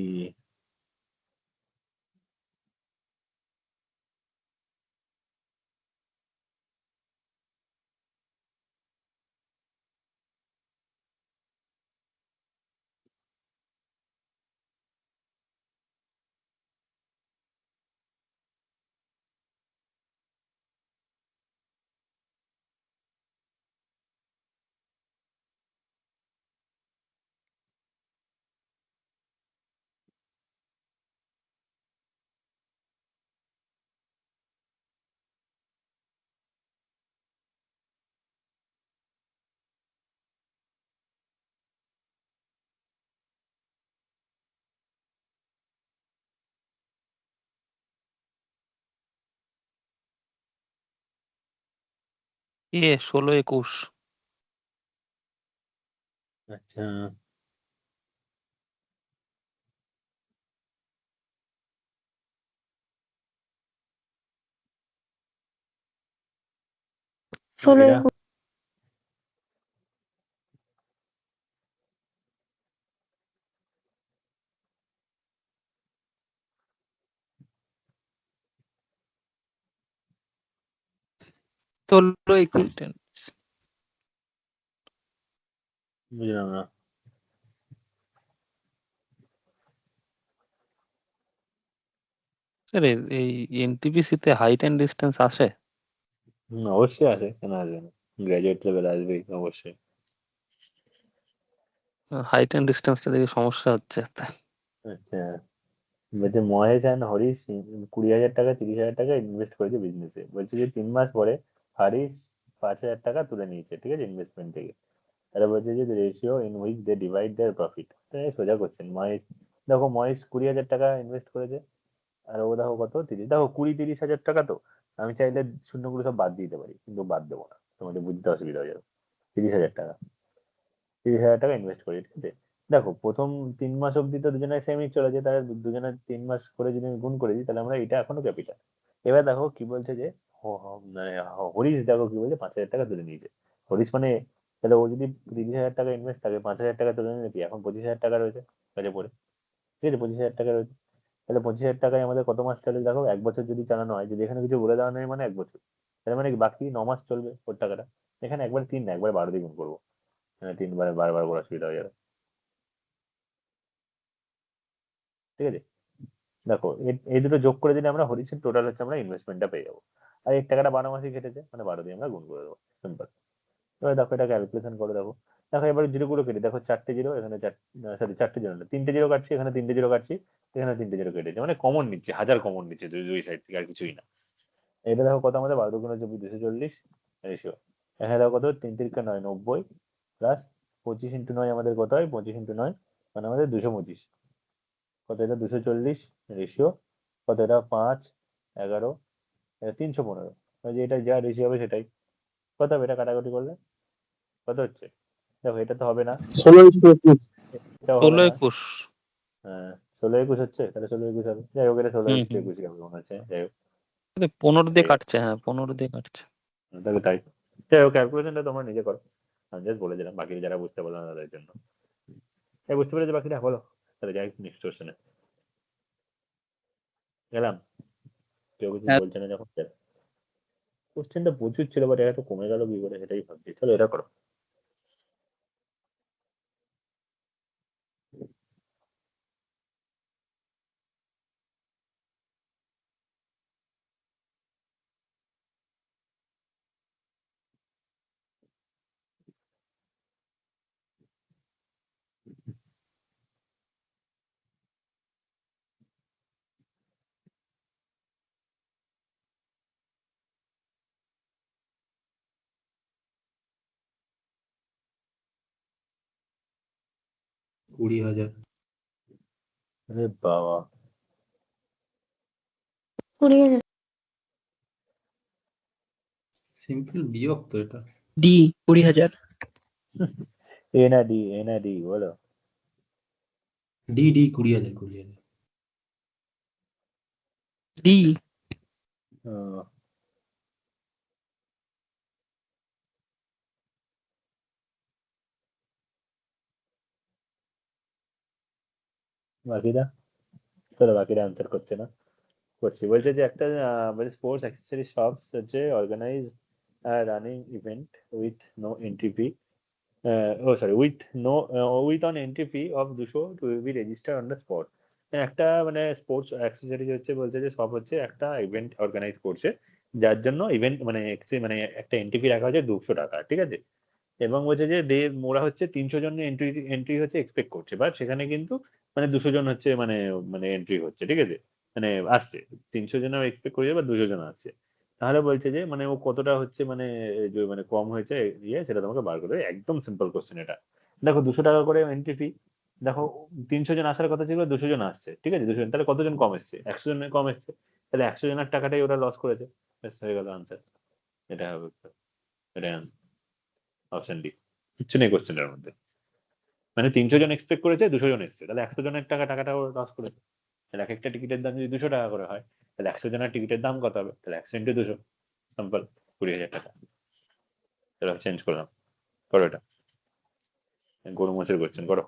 এ 16 21। আচ্ছা, ষোলো বাকিরা? একুশ ষোলো একুশ বুঝলাম না। স্যার এই এনটিপিসি তে হাইট অ্যান্ড ডিস্টেন্স আসে? অবশ্যই আসে, কেন আসবে না? গ্রাজুয়েট লেভেল আসবেই অবশ্যই। হাইট অ্যান্ড ডিস্টেন্সটা দেখে সমস্যা হচ্ছে। আচ্ছা, বলছে মহেশ অ্যান্ড হরিশ 20,000 টাকা 30,000 টাকা ইনভেস্ট করেছে বিজনেসে। বলছে যে 3 মাস পরে হরিশ 5,000 টাকা তুলে নিয়েছে, ঠিক আছে, ইনভেস্টমেন্ট থেকে। তারা বলছে যে ratio in which they divide their profit. সোজা করছেন মহেশ, দেখো মহেশ 20,000 টাকা ইনভেস্ট করেছে, আর ও দেখো কত 30, দেখো 20-30 হাজার টাকা। তো আমি চাইলে শূন্যগুলো সব বাদ দিতে পারি, কিন্তু বাদ দেবো না, তোমাদের বুঝতে অসুবিধা হয়ে যাবে। 30,000 টাকা, 30,000 টাকা ইনভেস্ট করি, ঠিক আছে। দেখো প্রথম 3 মাস অব্দি তো দুজনের সেমই চলেছে, তাহলে দুজনের 3 মাস করে যদি আমি গুণ করে দিই, তাহলে আমরা এটা এখনো ক্যাপিটাল। এবার দেখো কি বলছে যে মানে হরিশ দেখো কি বলছে 5,000 টাকা তুলে নিয়েছে। হরিশ মানে, তাহলে ও যদি 30,000 টাকা ইনভেস্ট থাকে, 5,000 টাকা তুলে নিলে কি এখন 25,000 টাকা রয়েছে কাজে পড়ে, ঠিক আছে, 25,000 টাকা রয়েছে। তাহলে 25,000 টাকায় আমাদের কত মাস চলে দেখো, 1 বছর যদি চালানো হয়, যদি এখানে কিছু বলে দেওয়া নেই মানে 1 বছর, তাহলে মানে কি বাকি 9 মাস চলবে ওর টাকাটা। এখানে একবার 3 না, একবার 12 দিয়ে গুণ করবো, এখানে 3 বারে বারবার করার সুবিধা হয়ে যাবে, ঠিক আছে। দেখো এই দুটো যোগ করে দিলে আমরা হরিশের টোটাল হচ্ছে আমরা ইনভেস্টমেন্টটা পেয়ে যাবো। আর এই টাকাটা 12 মাসই কেটেছে, মানে 12 দিয়ে আমরা গুণ করে দেবো, সিম্পল। এবার দেখো এটা ক্যালকুলেশন করে দেখো। দেখো এবার জিরো গুলো কেটে দেখো, 4টে জিরো এখানে, সরি 4টে জিরো না, 3টে জিরো কাটছি, এখানে 3টে জিরো কাটছি, এখানে 3টে জিরো কেটেছে, মানে কমন নিচ্ছে, হাজার কমন নিচ্ছে দুই দুই সাইড থেকে, আর কিছুই না। এটা দেখো কত আমাদের 12×24 240 রেশিও। এখানে দেখো কত, 3 3 9 90 প্লাস 25 × 9 আমাদের কত হয়, 25 × 9 মানে আমাদের 225। কত এটা 240 রেশিও, কত এটা 5 11 এটা 315। যে এটা যা রেশিও হবে সেটাই। কত হবে এটা কাটাকুটি করলে, কত হচ্ছে? দেখো এটা তো হবে না, 16:21। এটাও হবে ষোলো না। একুশ হ্যাঁ 16 21 হচ্ছে, তাহলে 16 21 হবে, যাই হোক এটা 16 হুম 21 হবে মনে হচ্ছে, যাই হোক 15 দিয়ে এটাই হবে। কাটছে, হ্যাঁ 15 দিয়ে কাটছে। তাহলে তাই, যাই হোক ক্যালকুলেশনটা তোমরা নিজে করো, আমি জাস্ট বলে দিলাম বাকি যারা বুঝতে পারলো না তাদের জন্য। এই বুঝতে পেরেছে বাকিরা, বলো তাহলে যাই নেক্সট কোশ্চেনে গেলাম। কেউ কিছু হ্যাঁ বলছে না যখন, কোশ্চেনটা প্রচুর ছিল, বাট এটা তো কমে গেল কি করে সেটাই ভাবছি। চলো এটা করো। কুড়ি হাজার আরে বাবা, 20,000 সিম্পল বিয়োগ তো এটা। ডি 20,000। এ না ডি বলো। D D 20,000 20,000। ডি। আহ, বাকিরা, চলো বাকিরা আনসার করছে না, করছি। বলছে যে একটা বলছে স্পোর্টস অ্যাক্সেসরি শপস হচ্ছে organise running event with no entry fee, oh sorry with no with on entry fee of 200 to be register on the spot. একটা মানে স্পোর্টস অ্যাক্সেসরিজ হচ্ছে, বলছে যে সব হচ্ছে একটা ইভেন্ট অর্গানাইজ করছে, যার জন্য ইভেন্ট মানে মানে একটা এন্ট্রি ফি রাখা হচ্ছে 200 টাকা, ঠিক আছে। এবং বলছে যে ওরা হচ্ছে 300 জন এন্ট্রি এন্ট্রি হচ্ছে এক্সপেক্ট করছে, বাট সেখানে কিন্তু মানে 200 জন হচ্ছে মানে মানে এন্ট্রি হচ্ছে, ঠিক আছে, মানে আসছে 300 জন এক্সপেক্ট করছে বা 200 জন আসছে। তাহলে বলছে যে মানে ও কতটা হচ্ছে মানে যে মানে কম হয়েছে ইয়ে, সেটা তোমাকে বার করে দেবে। একদম সিম্পল কোশ্চেন এটা। দেখো 200 টাকা করে এন্ট্রি ফি, দেখো 300 জন আসার কথা ছিল, 200 জন আসছে, ঠিক আছে, 200 জন, তাহলে কতজন কম এসছে, 100 জন কম এসছে, তাহলে 100 জনের টাকাটাই ওরা লস করেছে, ব্যাস হয়ে গেল আনসার। এটা হবে উত্তর, এটাই অপশন ডি, কিচ্ছু নেই কোশ্চেনের মধ্যে। মানে 300 জন এক্সপেক্ট করেছে, 200 জন এসছে, তাহলে 100 জনের টাকাটা লস করেছে। তাহলে এক একটা টিকিটের দাম যদি 200 টাকা করে হয়, তাহলে 100 জনের টিকিটের দাম কত হবে, তাহলে 100 × 200, সিম্পল, 20,000 টাকা। চলো চেঞ্জ করলাম, করো এটা। গরু মোষের কোশ্চেন করো।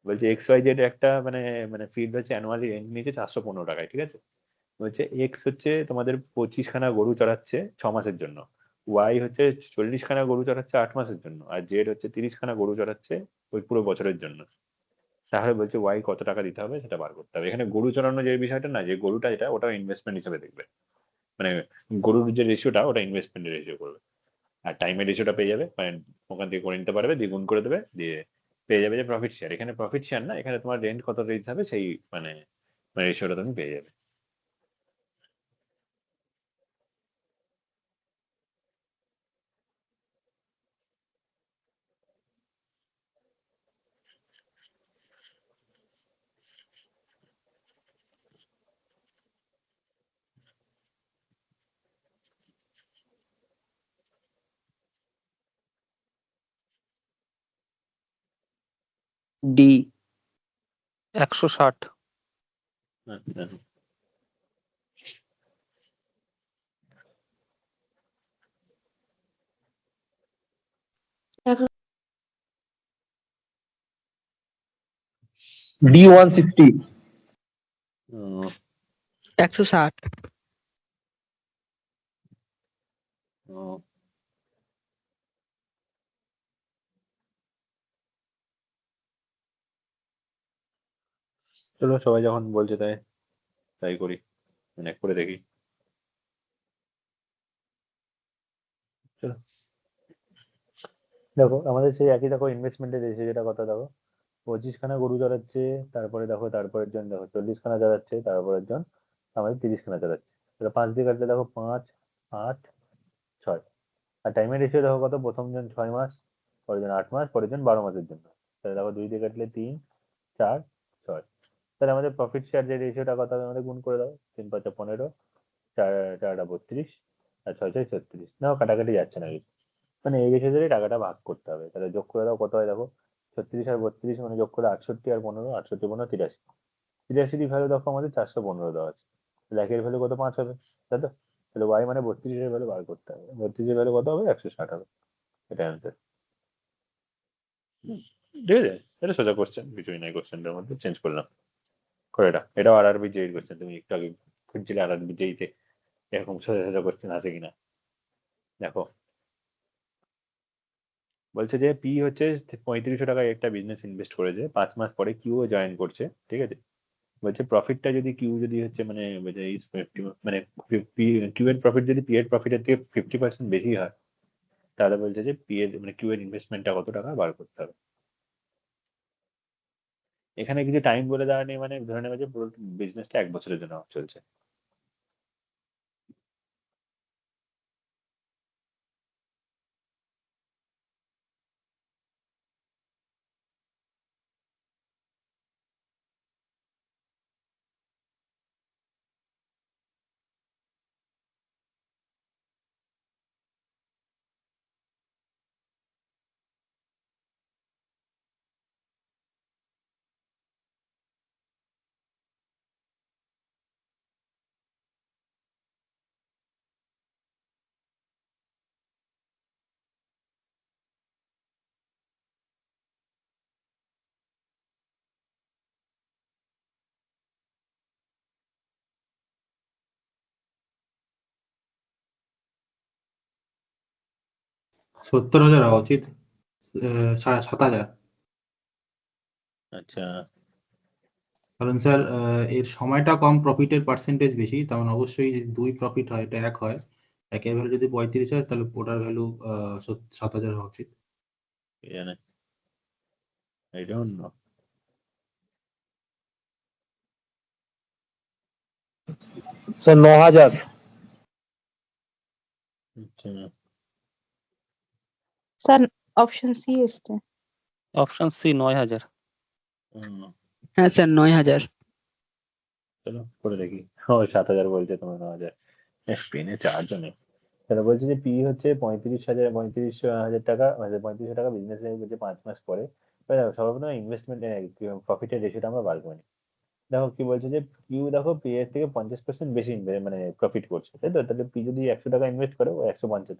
বলছে এক্স ওয়াই জেড একটা মানে মানে ফিড হচ্ছে অ্যানুয়ালি রেন্ট নিয়েছে 415 টাকায়, ঠিক আছে। বলছে এক্স হচ্ছে তোমাদের 25 খানা গরু চড়াচ্ছে 6 মাসের জন্য, ওয়াই হচ্ছে 40 খানা গরু চড়াচ্ছে 8 মাসের জন্য, আর জেড হচ্ছে 30 খানা গরু চড়াচ্ছে ওই পুরো বছরের জন্য। তাহলে বলছে ওয়াই কত টাকা দিতে হবে সেটা বার করতে হবে। এখানে গরু চড়ানো যে বিষয়টা না, যে গরুটা এটা ওটা ইনভেস্টমেন্ট হিসেবে দেখবে, মানে গরুর যে রেশিওটা ওটা ইনভেস্টমেন্টের রেশিও করবে। আর টাইমের রেশিওটা পেয়ে যাবে, মানে ওখান থেকে করে নিতে পারবে, দ্বিগুণ করে দেবে, দিয়ে পেয়ে যাবে যে প্রফিট শেয়ার। এখানে প্রফিট শেয়ার না, এখানে তোমার রেন্ট কত দিতে হবে সেই মানে রেশিওটা তুমি পেয়ে যাবে। ডি 160। আচ্ছা, ডি 160। 160। চলো সবাই যখন বলছে তাই তাই করি, মানে করে দেখি। চলো দেখো আমাদের সেই একই, দেখো ইনভেস্টমেন্টের রেশিও যেটা কথা, দেখো 25 খানা গরু চড়াচ্ছে, তারপরে দেখো তারপরের জন দেখো 40 খানা চড়াচ্ছে, তারপরের জন আমাদের 30 খানা চড়াচ্ছে। তাহলে 5 দিয়ে কাটলে দেখো 5, 8, 6। আর টাইমের রেশিও দেখো কত, প্রথম জন 6 মাস, পরের জন 8 মাস, পরের জন 12 মাসের জন্য। তাহলে দেখো 2 দিয়ে কাটলে 3, 4, 6। তাহলে আমাদের প্রফিট শেয়ার যে রেশিওটা কথা হবে আমাদের গুণ করে দাও, 3 5 15, 4 4 32, আর 6 6 36। নাও কাটাকাটি যাচ্ছে না কিছু, মানে এই রেশিও ধরে টাকাটা ভাগ করতে হবে। তাহলে যোগ করে দাও কত হয় দেখো, 36 আর 32 মানে যোগ করে 68 আর 15, 68 15 83। 83 ভ্যালু দেখো আমাদের 415 দেওয়া আছে, তাহলে একের ভ্যালু কত, 5 হবে, তাই তো। তাহলে ওয়াই মানে 32-এর ভ্যালু বার করতে হবে, 32-এর ভ্যালু কত হবে, 160 হবে। এটা অ্যান্সার। ঠিক আছে, এটা সোজা কোশ্চেন, কিছুই নাই কোশ্চেনটার মধ্যে, চেঞ্জ করলাম। করে এটাও আর আরবি জেই কোশ্চেন, তুমি একটু আগে খুঁজছিলে আর আরবি জেইতে এরকম সোজা সোজা কোশ্চেন আছে কিনা। দেখো বলছে যে পি হচ্ছে 3500 টাকায় একটা বিজনেস ইনভেস্ট করেছে, 5 মাস পরে কিউ জয়েন করছে, ঠিক আছে। বলছে প্রফিটটা যদি কিউ যদি হচ্ছে মানে বলছে মানে কিউ এর প্রফিট যদি পি এর প্রফিটের থেকে 50% বেশি হয়, তাহলে বলছে যে পি এর মানে কিউ এর ইনভেস্টমেন্টটা কত টাকা বার করতে হবে। এখানে কিছু টাইম বলে দেওয়া নেই, মানে ধরে নেবে যে পুরো বিজনেসটা 1 বছরের জন্য চলছে। সত্তর হাজার হওয়া উচিত। 7,000। আচ্ছা, কারণ স্যার এর সময়টা কম, প্রফিটের পার্সেন্টেজ বেশি, তার মানে অবশ্যই যদি 2 প্রফিট হয়, এটা 1 হয়, একের ভ্যালু যদি 35 হয় তাহলে ওটার ভ্যালু 7,000 হওয়া উচিত। কে জানে, আই ডোন্ট নো। স্যার 9,000। আচ্ছা, স্যার অপশন সি এসছে। Option C 9000। হ্যাঁ স্যার 9000। চলো করে দেখি। ও 7,000 বলছে, তোমার 9,000। স্পেনে 4 জনে। তাহলে বলছে যে পি হচ্ছে 35,000 টাকা, মানে 3500 টাকা বিজনেস বলছে 5 মাস পরে। সর্বপ্রথম ইনভেস্টমেন্ট প্রফিটের রেশিওটা আমরা বার করি। দেখো কি বলছে যে কিউ দেখো পি এর থেকে 50% বেশি মানে প্রফিট করছে, তাই তো। তাহলে পি যদি 100 টাকা ইনভেস্ট করে ও 150,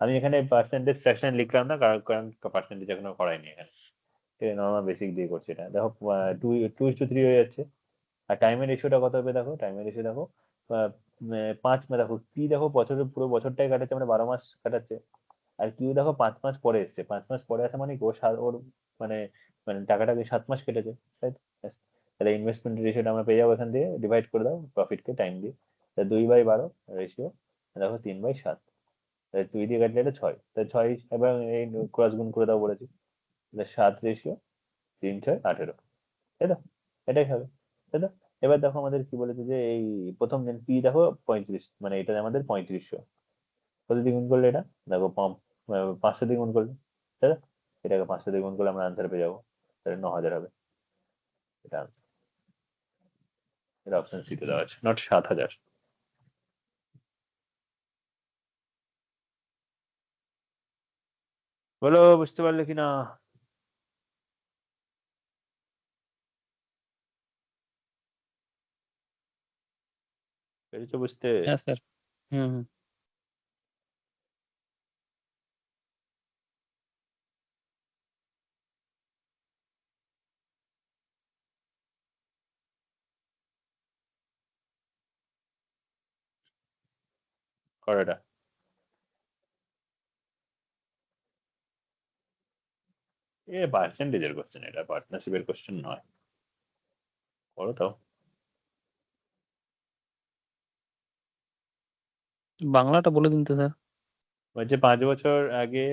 আমি এখানে পার্সেন্টেজ ফ্র্যাকশন লিখলাম না, কারণ পার্সেন্টেজ এখনো করাইনি এখানে, ঠিক আছে, নর্মাল বেসিক দিয়ে করছি এটা। দেখো 2:3 হয়ে যাচ্ছে। আর টাইমের রেশিওটা কত হবে দেখো, টাইমের রেশিও দেখো 5, দেখো কি দেখো বছরের পুরো বছরটাই কাটাচ্ছে, মানে 12 মাস কাটাচ্ছে। আর কিউ দেখো 5 মাস পরে এসছে, 5 মাস পরে আসা মানে কি ওর মানে মানে টাকাটাকে 7 মাস কেটেছে, তাই তো? ব্যাস। তাহলে ইনভেস্টমেন্ট রেশিওটা আমরা পেয়ে যাবো এখান দিয়ে, ডিভাইড করে দাও প্রফিটকে টাইম দিয়ে। 2/12 রেশিও, দেখো 3/7, তাহলে 2 দিয়ে কাটলে এটা 6, তাহলে 6 এবার এই ক্রস গুণ করে দাও বলেছি, তাহলে 7 রেশিও 3/6 = 18, তাই তো? এটাই হবে, তাই তো? এবার দেখো আমাদের কি বলেছে যে এই প্রথম দিন পি দেখো 35, মানে এটা আমাদের 3500, কত দিয়ে গুণ করলে এটা দেখো 500 দিয়ে গুণ করলে, তাই না? এটাকে 500 দিয়ে গুণ করলে আমরা আনসার পেয়ে যাবো, তাহলে 9,000 হবে। এটা answer। এটা অপশন সি তে দেওয়া আছে, নট 7,000। বলো বুঝতে পারলে কিনা? পেরেছো বুঝতে? হ্যাঁ স্যার। হুম হুম। করো এটা। এ পার্সেন্টেজের কোশ্চেন, এটা পার্টনারশিপের কোশ্চেন নয়, করো তো। বাংলাটা বলে দিন তো স্যার। বলছে 5 বছর আগে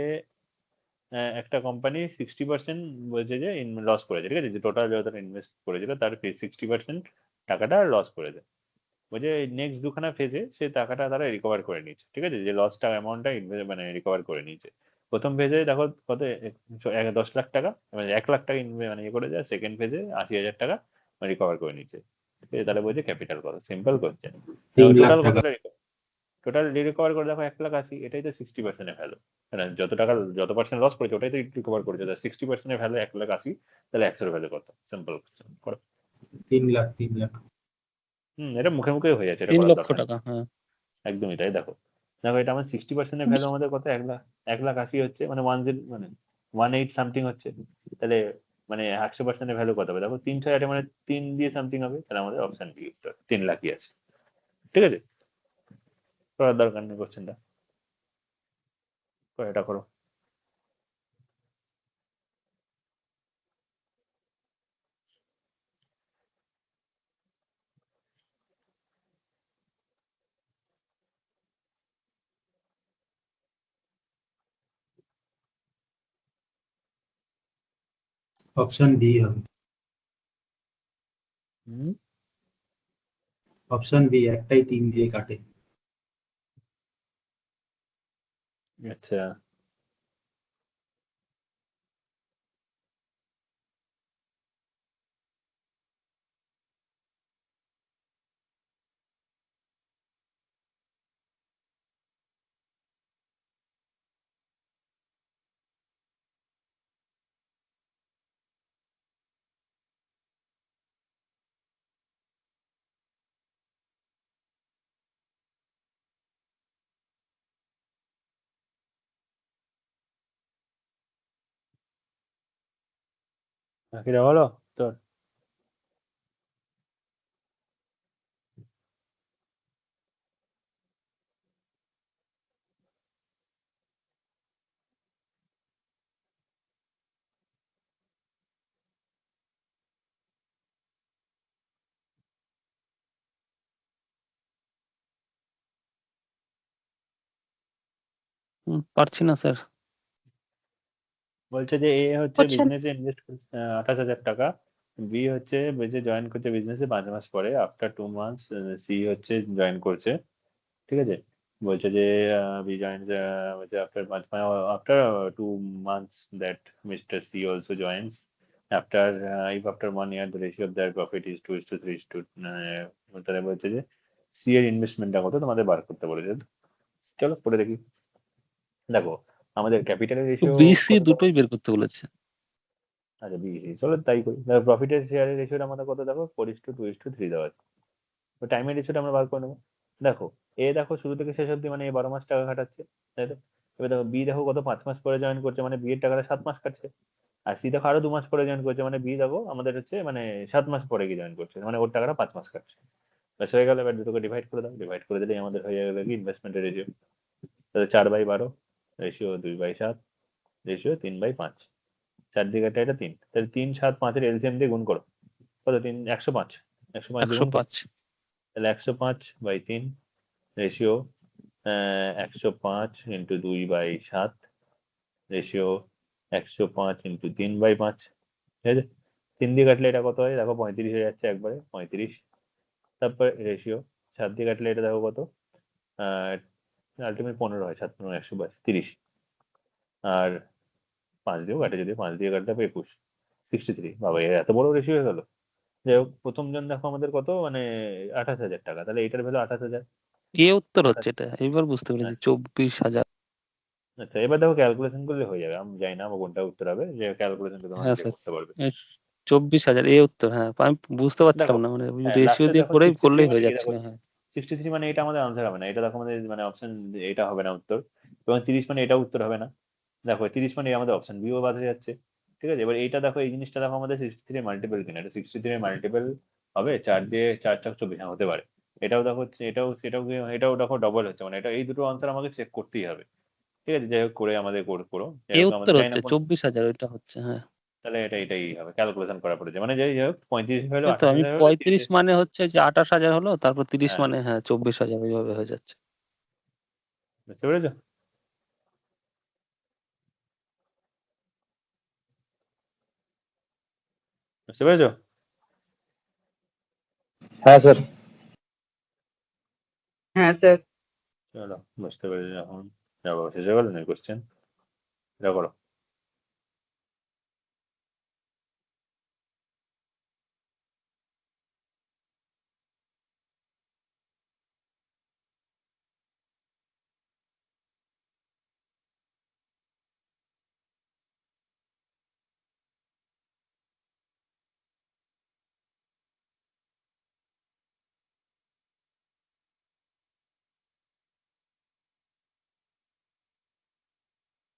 একটা কোম্পানি 60% বলছে যে লস করেছে, ঠিক আছে, যে টোটাল যতটা ইনভেস্ট করেছিল তার 60% টাকাটা লস করেছে। বলছে নেক্সট দুখানা ফেজে সে টাকাটা তারা রিকভার করে নিচ্ছে, ঠিক আছে, যে লসটা অ্যামাউন্টটা মানে রিকভার করে নিচ্ছে। প্রথম ফেজে দেখো কত 10 লাখ টাকা, মানে 1 লাখ টাকা মানে ইয়ে করে যায়, সেকেন্ড ফেজে 80,000 টাকা রিকভার করে নিচ্ছে, ঠিক আছে, তাহলে বলছে ক্যাপিটাল কত, সিম্পল কোশ্চেন। 3 লাখ টোটাল টাকা কতটা টোটাল রিকভার করে দেখো 1,80,000, এটাই তো 60% ভ্যালু, যত টাকা যত পার্সেন্ট লস করেছে ওটাই তো রিকভার করেছে, 60% ভ্যালু 1,80,000, তাহলে 100 ভ্যালু কত, সিম্পল কোশ্চেন করো। 3 লাখ 3 লাখ। এটা মুখে মুখে হয়ে যাচ্ছে, এটা 3 করার লক্ষ দরকার নেই। টাকা, হ্যাঁ। একদমই তাই। দেখো দেখো এটা আমার 60% ভ্যালু আমাদের কত, 1,80,000 হচ্ছে, মানে 1,18 সামথিং হচ্ছে, তাহলে মানে 100% ভ্যালু কত হবে দেখো, 3/6 মানে 3 দিয়ে সামথিং হবে, তাহলে আমাদের অপশন বি উত্তর, 3 লাখই আছে, ঠিক আছে, করার দরকার নেই কোশ্চেনটা, এটা করো। অপশন বি হবে। হুম, অপশন বি, একটাই 3 দিয়ে কাটে। আচ্ছা, বাকিটা বলো তোর। পারছি না স্যার। বলছে যে এ হচ্ছে হচ্ছে বিজনেসে ইনভেস্ট করছে 28,000 টাকা, বি হচ্ছে যে জয়েন করছে বিজনেসে 5 মাস পরে, আফটার 2 মান্থস সি হচ্ছে জয়েন করছে, ঠিক আছে, বলছে যে বি জয়েন্স বলছে after 2 months that mister C also joins, after if after 1 year the ratio of their profit is 2:3 তাহলে বলছে যে সি এর ইনভেস্টমেন্টটা কত তোমাদের বার করতে বলেছে। চলো পরে দেখি। দেখো আমাদের ক্যাপিটালের রেশিও বিসি কত, দুটোই বের করতে বলেছে। আচ্ছা বিএসি, চলো তাই করি। দেখো প্রফিটের শেয়ারের রেশিওটা আমাদের কত দেখো 4:2:3 দেওয়া আছে, তো টাইমের রেশিওটা আমরা বার করে নেবো। দেখো দেখো শুরু থেকে শেষ অব্দি মানে 12 মাস টাকা খাটাচ্ছে, তাই তো? এবার দেখো বি দেখো কত 5 মাস পরে জয়েন করছে, মানে বি এর টাকাটা 7 মাস কাটছে। আর সি দেখো আরো 2 মাস পরে জয়েন করছে, মানে বি দেখো আমাদের হচ্ছে মানে 7 মাস পরে গিয়ে জয়েন করছে, মানে ওর টাকাটা 5 মাস কাটছে। ব্যাস হয়ে গেল। এবার দুটোকে ডিভাইড করে দাও, ডিভাইড করে দিলেই আমাদের হয়ে যাবে কি ইনভেস্টমেন্টের রেশিও। তাহলে 4/12, রেশিও 2/7, রেশিও 3/5। 4 দিকে এটা 3, তাহলে 3, 7, 5 এর এলসিএম দিয়ে গুণ করো। কত? 3, 105। 105 দিয়ে গুণ করো। 105। তাহলে 105/3, রেশিও 105 ইন্টু 2/7, রেশিও 105 ইন্টু 3/5। ঠিক আছে, 3 দিয়ে কাটলে এটা কত হয় দেখো? 35 হয়ে যাচ্ছে একবারে, 35। তারপর রেশিও 7 দিয়ে কাটলে এটা দেখো কত? আলটিমেট 15 হয়, 7 15 122, 30। আর 5 দিয়েও কাটে, যদি 5 দিয়ে কাটতে হবে 21, 63। বাবা, এত বড় রেশিও হয়ে গেল। যাই হোক, প্রথম জন দেখো আমাদের কত, মানে 28,000 টাকা, তাহলে এটার ভ্যালু 28,000। এ উত্তর হচ্ছে এটা, এইবার বুঝতে পেরেছি, 24,000। আচ্ছা, এবার দেখো ক্যালকুলেশন করলে হয়ে যাবে। আমি জানি না আমার কোনটা উত্তর হবে, যে ক্যালকুলেশন তোমার হ্যাঁ নিজে স্যার, করতে পারবে। 24,000 এ উত্তর। হ্যাঁ, আমি বুঝতে পারছিলাম দেখো, না, মানে হ্যাঁ, রেশিও লাস্টে দিয়ে দেখো করেই 63 করলেই মানে হয়ে কি দেখো? যাচ্ছিল। হ্যাঁ 63 মানে এটা আমাদের আনসার হবে না, এটা দেখো আমাদের মানে অপশন, এটা হবে না উত্তর। এবং 30 মানে এটা উত্তর হবে না। দেখো 30 মানে আমাদের অপশন বিও বাদ হয়ে যাচ্ছে। ঠিক আছে, এবার এইটা দেখো, এই জিনিসটা দেখো আমাদের 63 মাল্টিপল কিনা, এটা 63 মাল্টিপল হবে। 4 দিয়ে 4 4 24, হ্যাঁ হতে পারে। এটাও দেখো, এটাও দেখো ডবল হচ্ছে, মানে এটা এই দুটো আনসার আমাকে চেক করতেই হবে। ঠিক আছে, যাই হোক করে আমাদের করো, যাই এ হোক উত্তর আমাদের জানি না হচ্ছে কোন। 24,000, ওইটা হচ্ছে। হ্যাঁ, তাহলে এটাই হবে, ক্যালকুলেশন করা পড়েছে, মানে যাই হোক 35 হলো, এই তো আমি 28,000 হলো, 35 মানে হচ্ছে যে 28,000 হলো, তারপর 30 হ্যাঁ, মানে হ্যাঁ 24,000, ওইভাবে হয়ে যাচ্ছে। বুঝতে পেরেছো? বুঝতে পেরেছো? হ্যাঁ স্যার। হ্যাঁ স্যার। চলো, বুঝতে পেরেছি এখন। যাবো, শেষ হয়ে গেল না কোশ্চেন? এটা করো।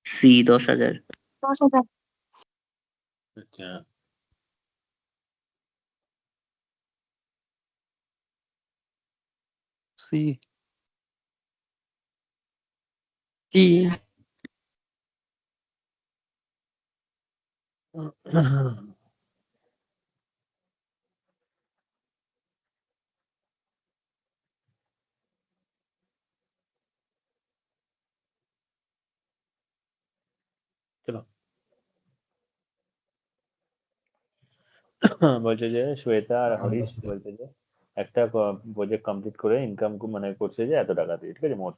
সি 10,000। 10,000। আচ্ছা, সি। কি? চলো। বলছে যে শ্বেতা আর হরিশ বলছে যে একটা প্রজেক্ট কমপ্লিট করে ইনকাম মানে করছে যে এত টাকা দিয়ে। ঠিক আছে, মোট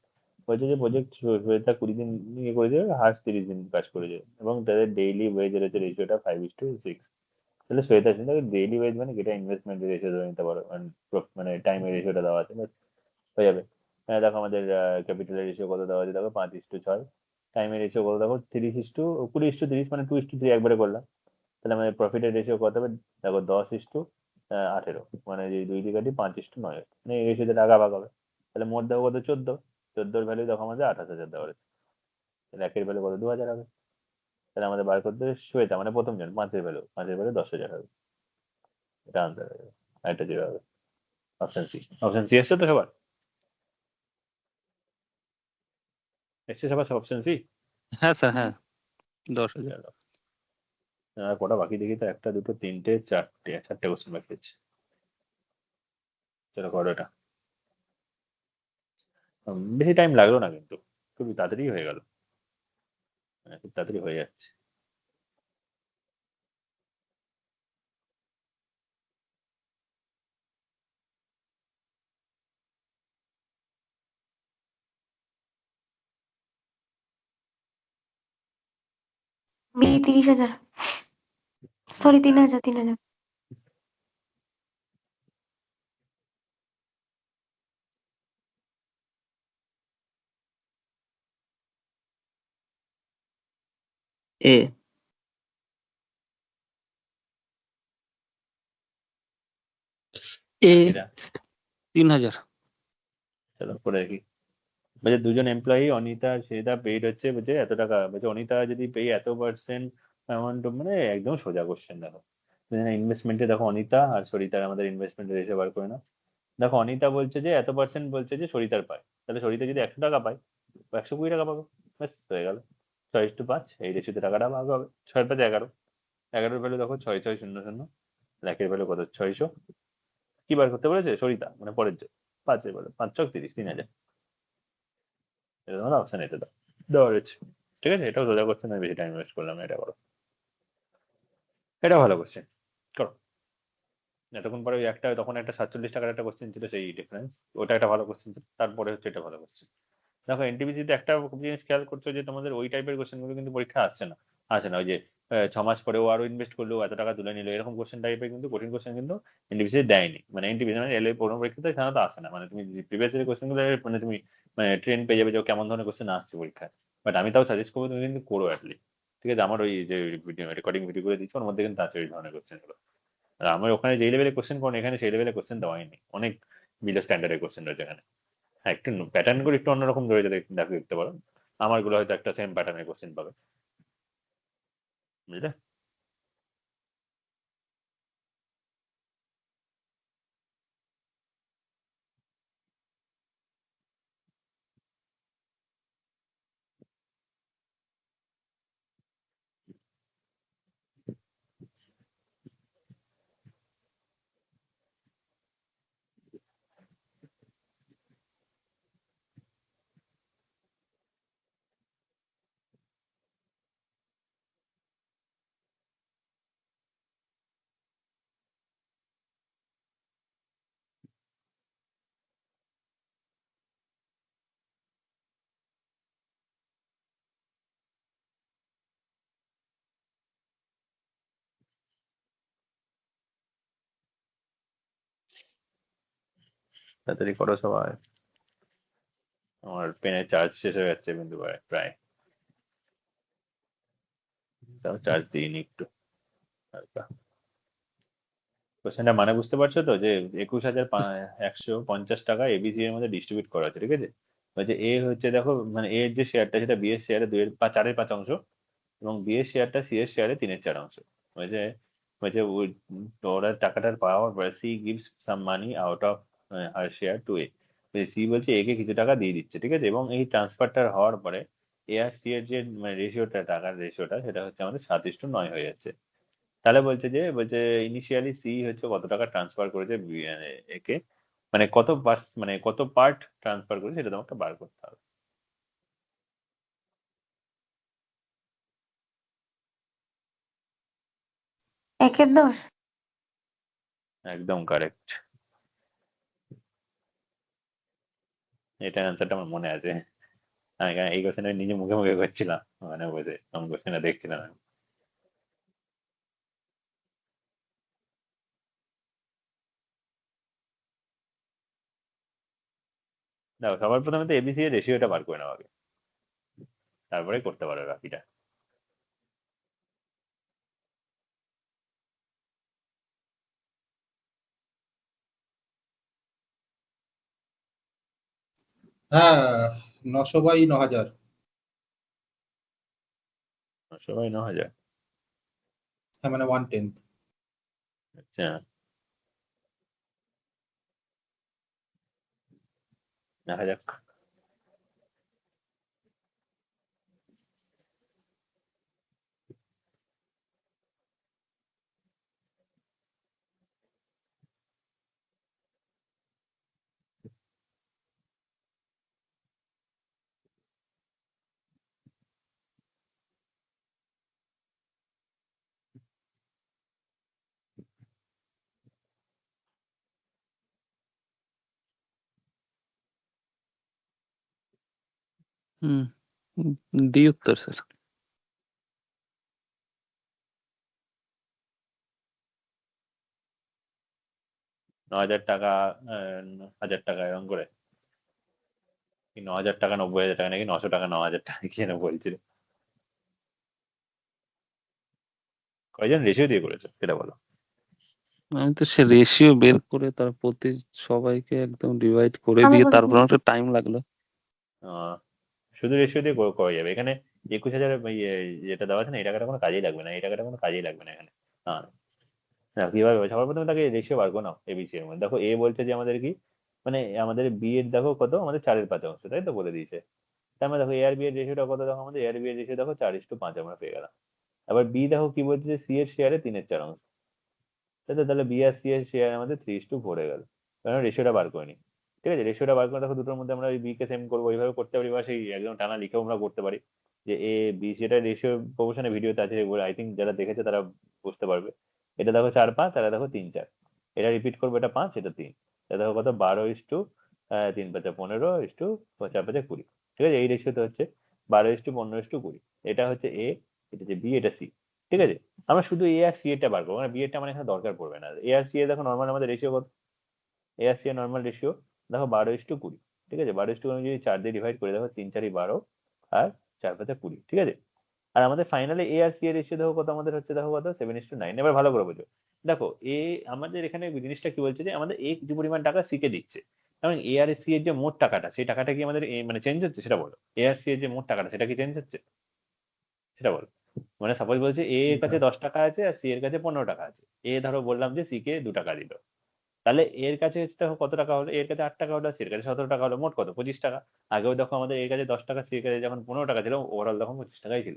বলছে যে প্রজেক্ট শ্বেতা 20 দিন ইয়ে করেছে, হার্স 30 দিন কাজ করেছে, এবং তাদের ডেইলি ওয়েজ রয়েছে রেশিওটা 5:6। তাহলে শ্বেতা কিন্তু ডেইলি ওয়েজ মানে যেটা ইনভেস্টমেন্টের রেশিও ধরে নিতে পারো, মানে টাইমের রেশিওটা দেওয়া আছে, ব্যাস হয়ে যাবে। হ্যাঁ, দেখো আমাদের ক্যাপিটালের রেশিও কত দেওয়া আছে দেখো, 5:6। টাইমের রেশিও কত দেখো, 20:30, মানে 2:3 একবারে করলাম। তাহলে আমাদের প্রফিটের রেশিও কত হবে দেখো, 10:18, মানে যে 2 দিয়ে 5:9, মানে এই রেশিওতে টাকা ভাগ হবে। তাহলে মোট দেখো কত, 14। 14 ভ্যালু দেখো আমাদের 28,000 দেওয়া হয়েছে। তাহলে একের ভ্যালু কত, 2,000 হবে। তাহলে আমাদের বার করতে হবে শ্বেতা মানে প্রথম জন, 5-এর ভ্যালু 10,000 হবে। এটা আনসার হয়ে যাবে। আর এটা যেটা হবে অপশন সি। অপশন সি এসছে তো সবার? এসছে সবার অপশন সি? হ্যাঁ স্যার, হ্যাঁ 10,000। চলো, আর কটা বাকি দেখি তো, 1 2 3 4 4টে কোশ্চেন বাকি আছে। চলো করো এটা। বেশি টাইম লাগলো না কিন্তু, খুবই তাড়াতাড়ি হয়ে গেল। হ্যাঁ, খুব তাড়াতাড়ি হয়ে যাচ্ছে। বি 30,000। সরি, 3,000, 3,000। এ। এ। বাকিটা 3,000। চলো পরে দেখি। বলছে দুজন এমপ্লয়ি অনিতা আর শ্বেতা পেইড হচ্ছে বলছে এত টাকা, বলছে অনিতা যদি পেই এত পার্সেন্ট অ্যামাউন্ট, মানে একদম সোজা কোশ্চেন। দেখো ইনভেস্টমেন্টে দেখো অনিতা আর সরিতার আমাদের ইনভেস্টমেন্টের রেশিও বার করে না। দেখো অনিতা বলছে যে এত পার্সেন্ট বলছে যে সরিতার পায়, তাহলে সরিতা যদি 100 টাকা পায় 120 টাকা পাবে, ব্যাস হয়ে গেল। 6:5 এই রেশিওতে টাকাটা ভাগ হবে। 6 5 11, 11 ভ্যালু দেখো 6600, লাখের ভ্যালু কত 600। কি বার করতে বলেছে সরিতা, মানে পরের যে 5 বলে 5 ছক 30, 3000। এটা তোমার অপশন এতে দাও, দেওয়া রয়েছে। ঠিক আছে, এটাও সোজা করছে না, বেশি টাইম ওয়েস্ট করলাম না, এটা করো। এটা ভালো কোশ্চেন, করো। এতক্ষণ পরে ওই একটা, তখন একটা 47 টাকার একটা কোশ্চেন ছিল, সেই ডিফারেন্স, ওটা একটা ভালো কোশ্চেন ছিল, তারপরে হচ্ছে এটা ভালো কোশ্চেন। দেখো এনটিপিসিতে একটা জিনিস খেয়াল করছো যে তোমাদের ওই টাইপের কোশ্চেন গুলো কিন্তু পরীক্ষা আসে না ওই যে 6 মাস পরে ও আরো ইনভেস্ট করলো এত টাকা তুলে নিল, এরকম কোশ্চেন টাইপের কিন্তু কঠিন কোশ্চেন কিন্তু এনটিপিসি দেয়নি। মানে এনটিপিসি মানে এলএ পনেরো পরীক্ষাতে সাধারণত আসে না। মানে তুমি প্রিভিয়াস ইয়ার কোশ্চেন গুলো মানে তুমি মানে ট্রেন পেয়ে যাবে যে কেমন ধরনের কোশ্চেন আসছে পরীক্ষায়। বাট আমি তাও সাজেস্ট করবো তুমি কিন্তু করো অ্যাটলিস্ট। ঠিক আছে, আমার ওই যে ভিডিও রেকর্ডিং ভিডিও করে দিচ্ছি ওর মধ্যে কিন্তু আছে ওই ধরনের কোশ্চেন গুলো। আর আমার ওখানে যেই লেভেলে কোশ্চেন করুন, এখানে সেই লেভেলে কোশ্চেন দেওয়া হয়নি, অনেক বিলো স্ট্যান্ডার্ডের কোশ্চেন রয়েছে এখানে। হ্যাঁ, একটু প্যাটার্ন করে একটু অন্যরকম ধরে দেখতে পারো। আমার গুলো হয়তো একটা সেম প্যাটার্নের কোশ্চেন পাবে, বুঝলে? তাড়াতাড়ি করো সবাই, আমার পেনের চার্জ শেষ হয়ে যাচ্ছে কিন্তু প্রায়। তাও চার্জ দিইনি একটু হালকা। কোশ্চেনটা মানে বুঝতে পারছো তো, যে 21,150 টাকা এবিসি এর মধ্যে ডিস্ট্রিবিউট করা আছে, ঠিক আছে? বলছে এ হচ্ছে দেখো, মানে এর যে শেয়ারটা সেটা বি এর শেয়ারে 4/5 অংশ, এবং বি এর শেয়ারটা সি এর শেয়ারে 3/4 অংশ। বলছে বলছে ওরা টাকাটার পাওয়ার, C gives some money out of her share to A. C বলছে এ কে কিছু টাকা দিয়ে দিচ্ছে, ঠিক আছে? এবং এই ট্রান্সফারটা হওয়ার পরে এ আর সি এর যে রেশিওটা, টাকার রেশিওটা, সেটা হচ্ছে আমাদের 7:9 হয়ে যাচ্ছে। তাহলে বলছে ইনিশিয়ালি সি হচ্ছে কত টাকা ট্রান্সফার করেছে একে, মানে কত পার্ট ট্রান্সফার করেছে, সেটা তোমাকে বার করতে হবে। একের 10। একদম কারেক্ট, এটা অ্যান্সারটা আমার মনে আছে। আমি এই কোশ্চেনটা নিজে মুখে মুখে করছিলাম, মানে বসে আমি কোশ্চেনটা দেখছিলাম আমি। দেখো সবার প্রথমে তো এবিসি এর রেশিওটা বার করে নেওয়া আগে, তারপরে করতে পারো বাকিটা। হ্যাঁ, 900/9000। সবাই 9,000, হ্যাঁ, মানে 1/10। আচ্ছা দেখা যাক। হুম, ডি উত্তর স্যার। 9,000 টাকা, 1,000 টাকা এরকম করে, কি 9,000 টাকা 90,000 টাকা, নাকি 900 টাকা 9,000 টাকা, কি যেন বলছিল। কয়জন রেশিও দিয়ে করেছে সেটা বলো। আমি তো সে রেশিও বের করে তার প্রতি সবাইকে একদম ডিভাইড করে আমি দিয়ে বলছি তারপর একটা টাইম লাগলো। শুধু রেশিও দিয়ে করা যাবে এখানে। 21,000 যেটা দেওয়া আছে না, এই টাকাটা কোনো কাজেই লাগবে না, এই টাকাটা কোনো কাজেই লাগবে না এখানে। হ্যাঁ, না কিভাবে হবে? সবার প্রথমে তাকে রেশিও বার করো না এবিসি এর মধ্যে। দেখো এ বলছে যে আমাদের কি, মানে আমাদের বি এর দেখো কত, আমাদের 4/5 তাই তো বলে দিয়েছে। তার মানে দেখো এ আর বি এর রেশিওটা কত, দেখো আমাদের এ আর বি এর রেশিও দেখো 4:5 আমরা পেয়ে গেলাম। আবার বি দেখো কি বলছে যে সি এর শেয়ারে 3/4, তাই তো? তাহলে বি আর সি এর শেয়ার আমাদের 3:4 হয়ে গেল, কারণ রেশিওটা বার করে নি। ঠিক আছে, রেশিওটা বার করে দেখো দুটোর মধ্যে আমরা ওই বি কে সেম করবো, ওইভাবে করতে পারি, বা সেই একদম টানা লিখেও আমরা করতে পারি যে এ বি, সেটা রেশিও প্রপোর্শনে ভিডিওতে আছে, আই থিঙ্ক যারা দেখেছে তারা বুঝতে পারবে। এটা দেখো 4/5, আর এটা দেখো 3/4। এটা রিপিট করবো, এটা 5, এটা 3। এটা দেখো কত, 12:3/5 15:15:20। ঠিক আছে, এই রেশিওতে হচ্ছে 12:15:20। এটা হচ্ছে এ, এটা হচ্ছে বি, এটা সি। ঠিক আছে, আমরা শুধু এ আর সি এটা বার করবো, মানে বি এরটা মানে এখানে দরকার পড়বে না। এ আর সি এ দেখো নর্মাল আমাদের রেশিও কত, এ আর সি এর নর্মাল রেশিও দেখো 12:20। ঠিক আছে, 12:20 আমি যদি 4 দিয়ে ডিভাইড করে, দেখো 3 4 12, আর 4 5 20। ঠিক আছে, আর আমাদের ফাইনালি এ আর সি এর রেশিও দেখো কত আমাদের হচ্ছে, দেখো কত, 7:9। এবার ভালো করে বোঝো, দেখো এ আমাদের এখানে জিনিসটা কি বলছে যে আমাদের এ কিছু পরিমাণ টাকা সি কে দিচ্ছে, এবং এ আর সি এর যে মোট টাকাটা, সেই টাকাটা কি আমাদের মানে চেঞ্জ হচ্ছে সেটা বলো। এ আর সি এর যে মোট টাকাটা, সেটা কি চেঞ্জ হচ্ছে সেটা বলো। মানে সাপোজ বলছে এ এর কাছে 10 টাকা আছে আর সি এর কাছে 15 টাকা আছে। এ ধরো বললাম যে সি কে 2 টাকা দিল, তাহলে এর কাছে হচ্ছে দেখো কত টাকা হলো, এর কাছে 8 টাকা হলো, সি এর কাছে 17 টাকা হলো, মোট কত, 25 টাকা। আগেও দেখো আমাদের এর কাছে 10 টাকা, সি এর কাছে যখন 15 টাকা ছিল, ওভারঅল তখন 25 টাকাই ছিল।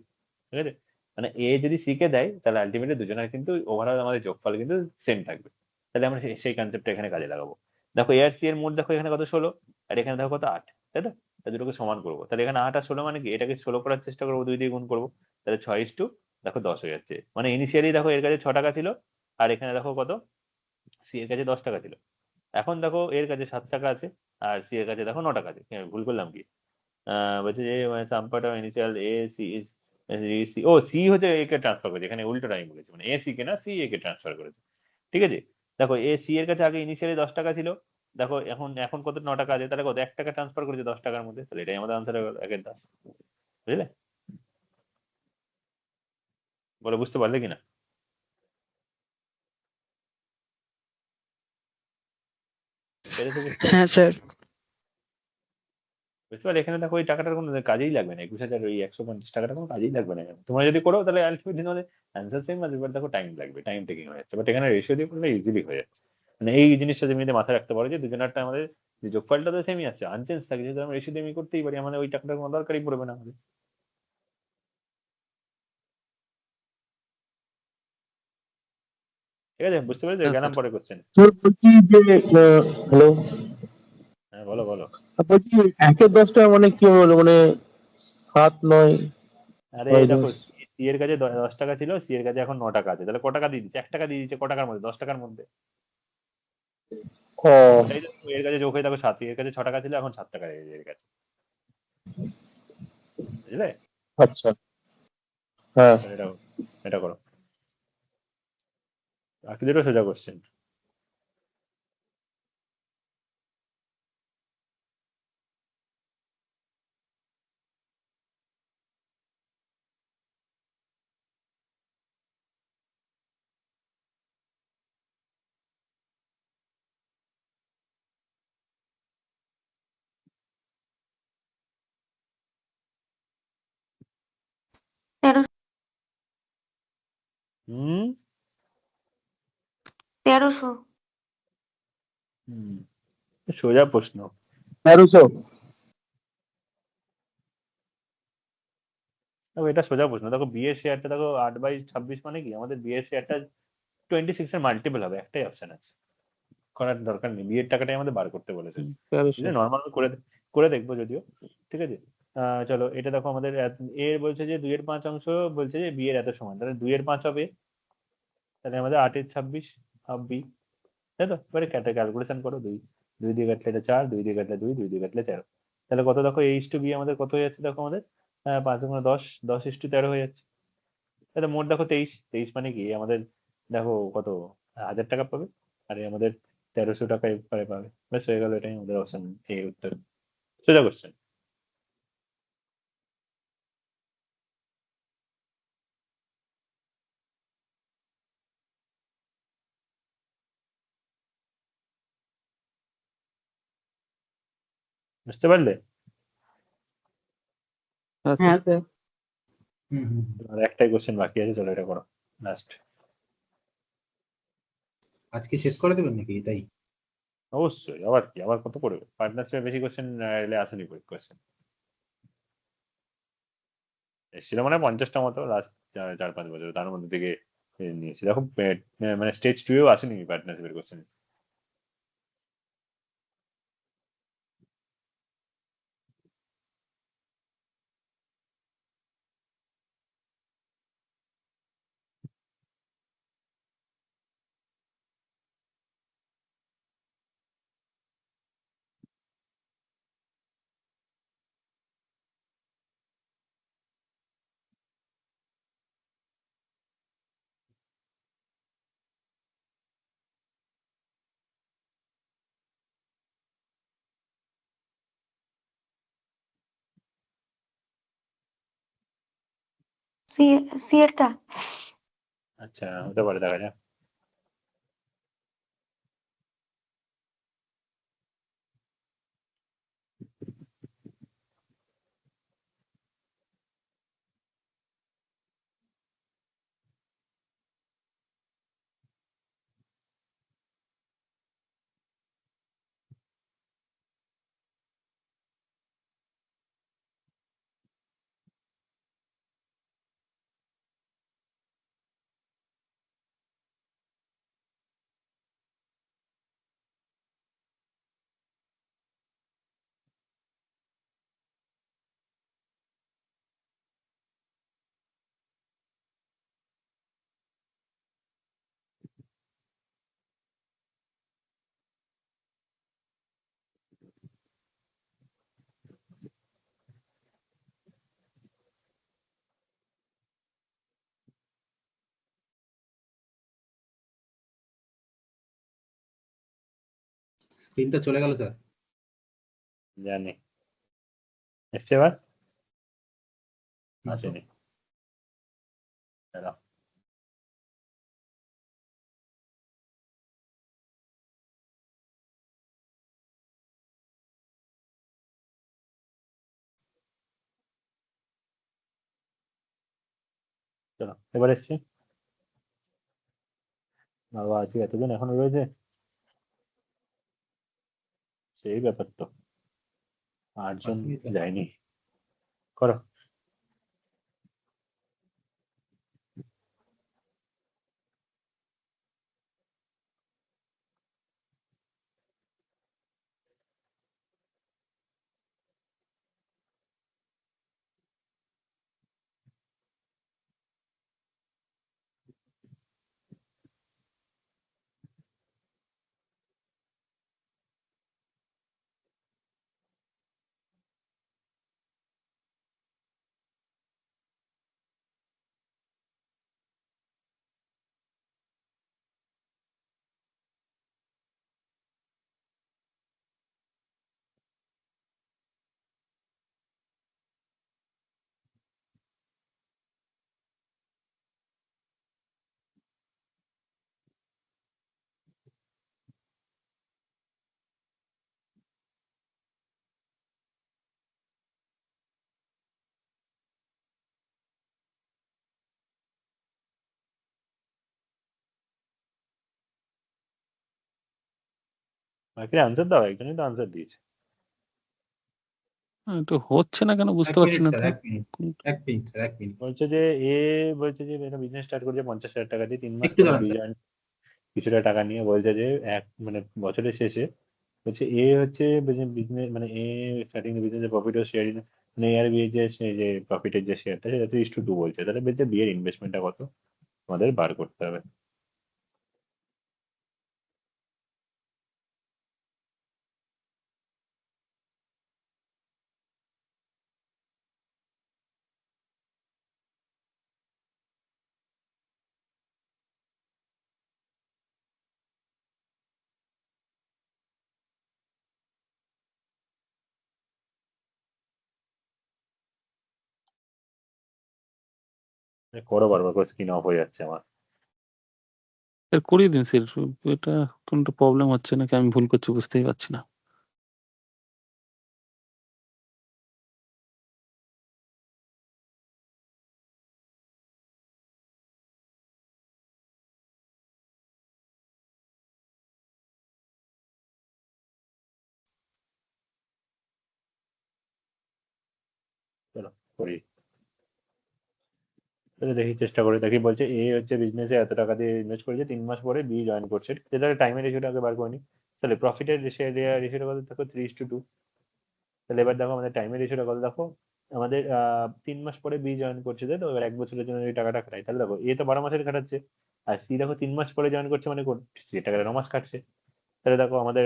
ঠিক আছে, মানে এ যদি সি কে দেয়, তাহলে আলটিমেটলি দুজনের কিন্তু ওভারঅল আমাদের যোগফল কিন্তু সেম থাকবে। তাহলে আমরা সেই কনসেপ্টটা এখানে কাজে লাগাবো। দেখো এ আর সি এর মোট দেখো এখানে কত, 16, আর এখানে দেখো কত, 8। তাই তো? তাই দুটোকে সমান করবো, তাহলে এখানে 8 আর 16 মানে কি, এটাকে 16 করার চেষ্টা করবো, 2 দিয়ে গুণ করবো, তাহলে 6:, দেখো 10 হয়ে যাচ্ছে। মানে ইনিশিয়ালি দেখো এর কাছে 6 টাকা ছিল, আর এখানে দেখো কত, সি এর কাছে 10 টাকা ছিল। এখন দেখো এর কাছে 7 টাকা আছে, আর সি এর কাছে দেখো 9 টাকা আছে। ভুল করলাম কি? বলছে যে some part of initial A C is C, ও সি হচ্ছে এ কে ট্রান্সফার করেছে, এখানে উল্টোটা আমি বলেছি, মানে এ সি কে না, সি এ কে ট্রান্সফার করেছে। ঠিক আছে, দেখো এ সি এর কাছে আগে ইনিশিয়ালি 10 টাকা ছিল, দেখো এখন এখন কত, 9 টাকা আছে, তাহলে কত, 1 টাকা ট্রান্সফার করেছে 10 টাকার মধ্যে, তাহলে এটাই আমাদের আনসার হয়ে গেল 1/10। বুঝলে? বলে বুঝতে পারলে কিনা? পেরেছো বুঝতে? হ্যাঁ স্যার। বুঝতে পারলে? এখানে দেখো ওই টাকাটার কোনো কাজেই লাগবে না, 21,000 ওই 150 টাকাটা কোনো কাজেই লাগবে না। তোমরা যদি করো তাহলে আলটিমেটলি তোমাদের অ্যান্সার সেম আসবে, বাট দেখো টাইম লাগবে, টাইম টেকিং হয়ে যাচ্ছে। বাট এখানে রেশিও দিয়ে করলে ইজিলি হয়ে যাচ্ছে। মানে এই জিনিসটা তুমি যদি মাথায় রাখতে পারো যে দুজনেরটা আমাদের যে যোগফলটা তো সেমই আছে, আনচেঞ্জ থাকে, যেহেতু আমরা রেশিও দিয়ে আমি করতেই পারি, আমাদের ওই টাকাটার কোনো দরকারই পড়বে না আমাদের। ঠিক আছে, বুঝতে পেরেছো? হ্যাঁ গেলাম স্যার। পরে কোশ্চেন। স্যার বলছি যে হ্যালো, হ্যাঁ বলো বলো। বলছি 1/10 মানে কি হলো, মানে 7 9 আরে 6 দেখো 10? সি এর কাছে 10 টাকা ছিল, সি এর কাছে এখন 9 টাকা আছে, তাহলে ক টাকা দিয়ে দিচ্ছে, 1 টাকা দিয়ে দিচ্ছে, ক টাকার মধ্যে, 10 টাকার মধ্যে। ও ওটাই তো, এর কাছে যোগ হয়ে দেখো 7, এর কাছে 6 টাকা ছিল, এখন 7 টাকা হয়ে গেছে এর কাছে। বুঝলে? আচ্ছা, হ্যাঁ। তাহলে এটা এটা করো, বাকিদেরও সোজা কোশ্চেন। তেরো হুম 1300। হুম, সোজা প্রশ্ন। 1300। দেখো এটা সোজা প্রশ্ন, দেখো বি এর শেয়ারটা দেখো 8/26 মানে কি, আমাদের বি এর শেয়ারটা 26 এর মাল্টিপল হবে, একটাই অপশন আছে, করার দরকার নেই, বিয়ের টাকাটাই আমাদের বার করতে বলেছে। 1300। নর্মাল করে করে দেখবো যদিও। ঠিক আছে, চলো এটা দেখো আমাদের এর বলছে যে 2/5 বলছে যে বি এর এত সমান, তাহলে 2/5 হবে, তাহলে আমাদের 8/26 হাফ বি। তাই তো? এবারে ক্যালকুলেশন করো, 2 2 দিয়ে কাটলে এটা 4, 2 দিয়ে কাটলে 2, 2 দিয়ে কাটলে 13। তাহলে কত, দেখো এইচ টু বি আমাদের কত হয়ে যাচ্ছে, দেখো আমাদের 5 × 10, 10:13 হয়ে যাচ্ছে। তাহলে মোট দেখো 23, 23 মানে কি আমাদের, দেখো কত, 1,000 টাকা পাবে, আর এ আমাদের 1300 টাকা এবারে পাবে। ব্যাস হয়ে গেল, এটাই আমাদের অপশন এ উত্তর। সোজা কোশ্চেন। বুঝতে পারলে? হ্যাঁ স্যার। হ্যাঁ স্যার। হুম হুম আর একটাই কোশ্চেন বাকি আছে, চলো এটা করো লাস্ট। আজকে শেষ করে দেবেন নাকি এটাই? অবশ্যই, আবার কি, আবার কত পড়বে? পার্টনারশিপে বেশি কোশ্চেন এলে আসেনি কোশ্চেন, এসেছিল মানে 50টা মতো লাস্ট 4-5 বছর, তার মধ্যে থেকে নিয়েছি দেখো। মানে স্টেজ 2 এও আসেনি পার্টনারশিপের কোশ্চেন। সি এরটা আচ্ছা, হতে পারে, দেখা যাক। স্ক্রিনটা চলে গেল স্যার। জানি, এসছে এবার? না তো। আসেনি, দাঁড়াও। চলো এবার এসছে। বাবা, আজকে এতদিন এখনো রয়েছে, সেই ব্যাপার তো, 8 জন 5 মিনিট লাগবে। যায়নি। করো। বাকি আনসার দাও, একজনই তো আনসার দিয়েছে। একটু হচ্ছে না কেন এক বুঝতে পারছি মিনিট না স্যার, তো। 1 মিনিট, 1 মিনিট স্যার, 1 মিনিট। বলছে যে এ, বলছে যে এটা বিজনেস স্টার্ট করেছে 50,000 টাকা দিয়ে, 3 মাস একটু পরে দাঁড়ান স্যার। দুইজন কিছুটা টাকা নিয়ে বলছে যে মানে বছরের শেষে, বলছে এ হচ্ছে বিজনেস, মানে এ স্টার্টিং বিজনেস প্রফিট ও শেয়ারিং, মানে এ আর বি এর যে প্রফিটের যে শেয়ারটা সেটা 3:2 বলছে। তাহলে বলছে বিয়ের ইনভেস্টমেন্টটা কত আমাদের বার করতে হবে। করো, বারবার করে স্ক্রিন অফ হয়ে যাচ্ছে আমার। স্যার করিয়ে দিন স্যার, এটা কোনটা প্রবলেম হচ্ছে নাকি আমি ভুল করছি বুঝতেই পারছি না। করি। তাহলে দেখি চেষ্টা করে দেখি, বলছে এ হচ্ছে বিজনেসে এত টাকা দিয়ে ইনভেস্ট করেছে, 3 মাস পরে বি জয়েন করছে, যেটা টাইমের রেশিওটাকে বার করে নি। তাহলে প্রফিটের রেশিওটা কত দেখো, 3:2। তাহলে এবার দেখো আমাদের টাইমের রেশিওটা কত দেখো, আমাদের 3 মাস পরে বি জয়েন করছে, তাই তো? এবার 1 বছরের জন্য যদি টাকাটা খাটাই, তাহলে দেখো এ তো 12 মাসের খাটাচ্ছে, আর সি দেখো 3 মাস পরে জয়েন করছে, মানে সে টাকাটা 9 মাস খাটছে। তাহলে দেখো আমাদের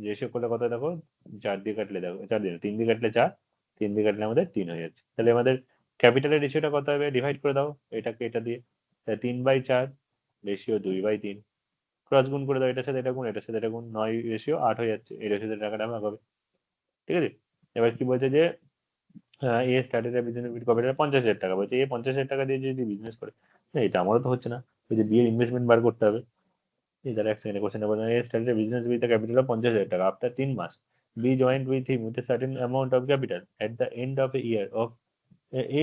রেশিও করলে কত দেখো, 4 দিয়ে কাটলে দেখো 4 দিয়ে 3 দিয়ে কাটলে 4, 3 দিয়ে কাটলে আমাদের 3 হয়ে যাচ্ছে। তাহলে আমাদের ক্যাপিটালের রেশিওটা কত হবে, ডিভাইড করে দাও এটাকে এটা দিয়ে, 3/4 রেশিও 2/3, ক্রস গুণ করে দাও, এটার সাথে এটা গুণ, এটার সাথে এটা গুণ, 9:8 হয়ে যাচ্ছে, এই রেশিওতে টাকাটা ভাগ হবে। ঠিক আছে, এবার কি বলছে যে এ স্টার্টেড বিজনেস উইথ ক্যাপিটাল 50,000 টাকা, বলছে এ 50,000 টাকা দিয়ে যদি বিজনেস করে, না এটা আমারও তো হচ্ছে না, ওই যে বিয়ের ইনভেস্টমেন্ট বার করতে হবে। এই দ্বারা এক সেকেন্ড কোশ্চেন বলছে A started business with capital of 50,000 টাকা আফটার 3 মাস, B joined with him with a certain amount of capital at the end of a year of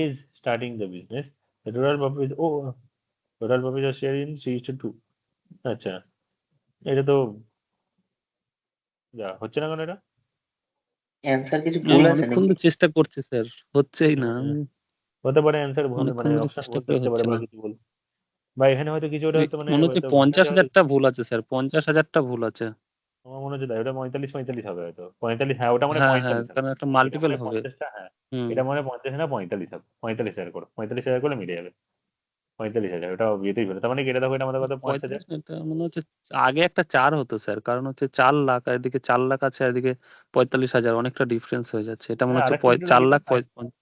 is starting the business, the total profit is total profit is share in 3:2। আচ্ছা, এটা তো যা হচ্ছে না কেন এটা? Answer কিছু আমি ভুল আছে অনেকক্ষণ নাকি? ধরে চেষ্টা করছি স্যার, হচ্ছেই না। হতে পারে অ্যান্সার ভুল, মানে অনেকক্ষণ ধরে অপশন চেষ্টা ভুল করে থাকতে পারে হচ্ছে বা না। কিছু ভুল, বা এখানে হয়তো কিছু ওটা হয়তো মানে মনে হচ্ছে হয়তো 50,000টা ভুল আছে স্যার, 50,000টা ভুল আছে। আমার মনে হচ্ছে তাই, ওটা 45 হবে হয়তো, 45, হ্যাঁ ওটা মানে হ্যাঁ 45 হবে, কারণ একটা এটা মাল্টিপল মানে হবে। 50টা, হ্যাঁ হুম। এটা মানে 50 না 45 হবে, 45,000 করো, 45,000 করলে মিলে যাবে, 45,000 ওটা বিয়েতেই হলো, তার মানে কি এটা দেখো এটা আমাদের কত 5,000। 45 এটা মনে হচ্ছে আগে একটা 4 হতো স্যার, কারণ হচ্ছে 4 লাখ আর এদিকে 4 লাখ আছে, আর এদিকে 45,000, অনেকটা ডিফারেন্স হয়ে যাচ্ছে। এটা মনে হচ্ছে আরেকটা কিছু 4 লাখ ডিফারেন্স।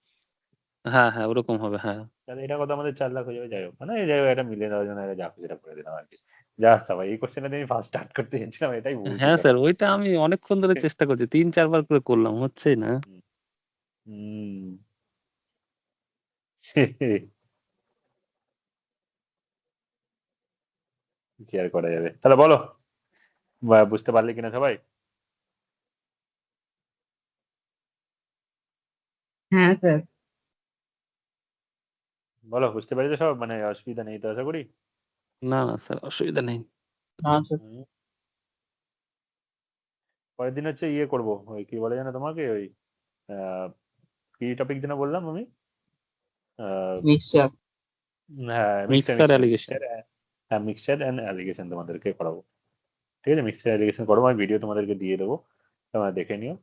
হ্যাঁ হ্যাঁ ওরকম হবে, হ্যাঁ। তাহলে এটা কত আমাদের 4 লাখ হয়ে যাবে, যাই হোক মানে যাই হোক, এটা মিলে দেওয়ার জন্য এটা যা খুশি এটা করে দিলাম আর কি। যা সবাই এই কোশ্চেনটা আমি ফার্স্ট স্টার্ট করতে যাচ্ছিলাম, এটাই ভুল ছিল হ্যাঁ আমার। স্যার, ওইটা আমি অনেকক্ষণ ধরে চেষ্টা করছি, 3-4 বার করে করলাম, হচ্ছেই না। হুম কি আর করা যাবে, তাহলে বলো বুঝতে পারলে কিনা সবাই? হ্যাঁ স্যার। বলো বুঝতে পেরেছো সব, মানে অসুবিধা নেই তো আশা করি? না না স্যার, অসুবিধা নেই। হুম। পরের দিন হচ্ছে ইয়ে করবো, ওই কি বলে জানো তোমাকে, ওই আহ, কি টপিক যেন বললাম আমি, মিক্সচার। হ্যাঁ মিক্সচার, মিক্সার অ্যালিগেশন। হ্যাঁ মিক্সচার অ্যান্ড অ্যালিগেশন তোমাদেরকে করাবো। ঠিক আছে, মিক্সচার অ্যালিগেশন করবো, আমি ভিডিও তোমাদেরকে দিয়ে দেবো, তোমরা দেখে নিও।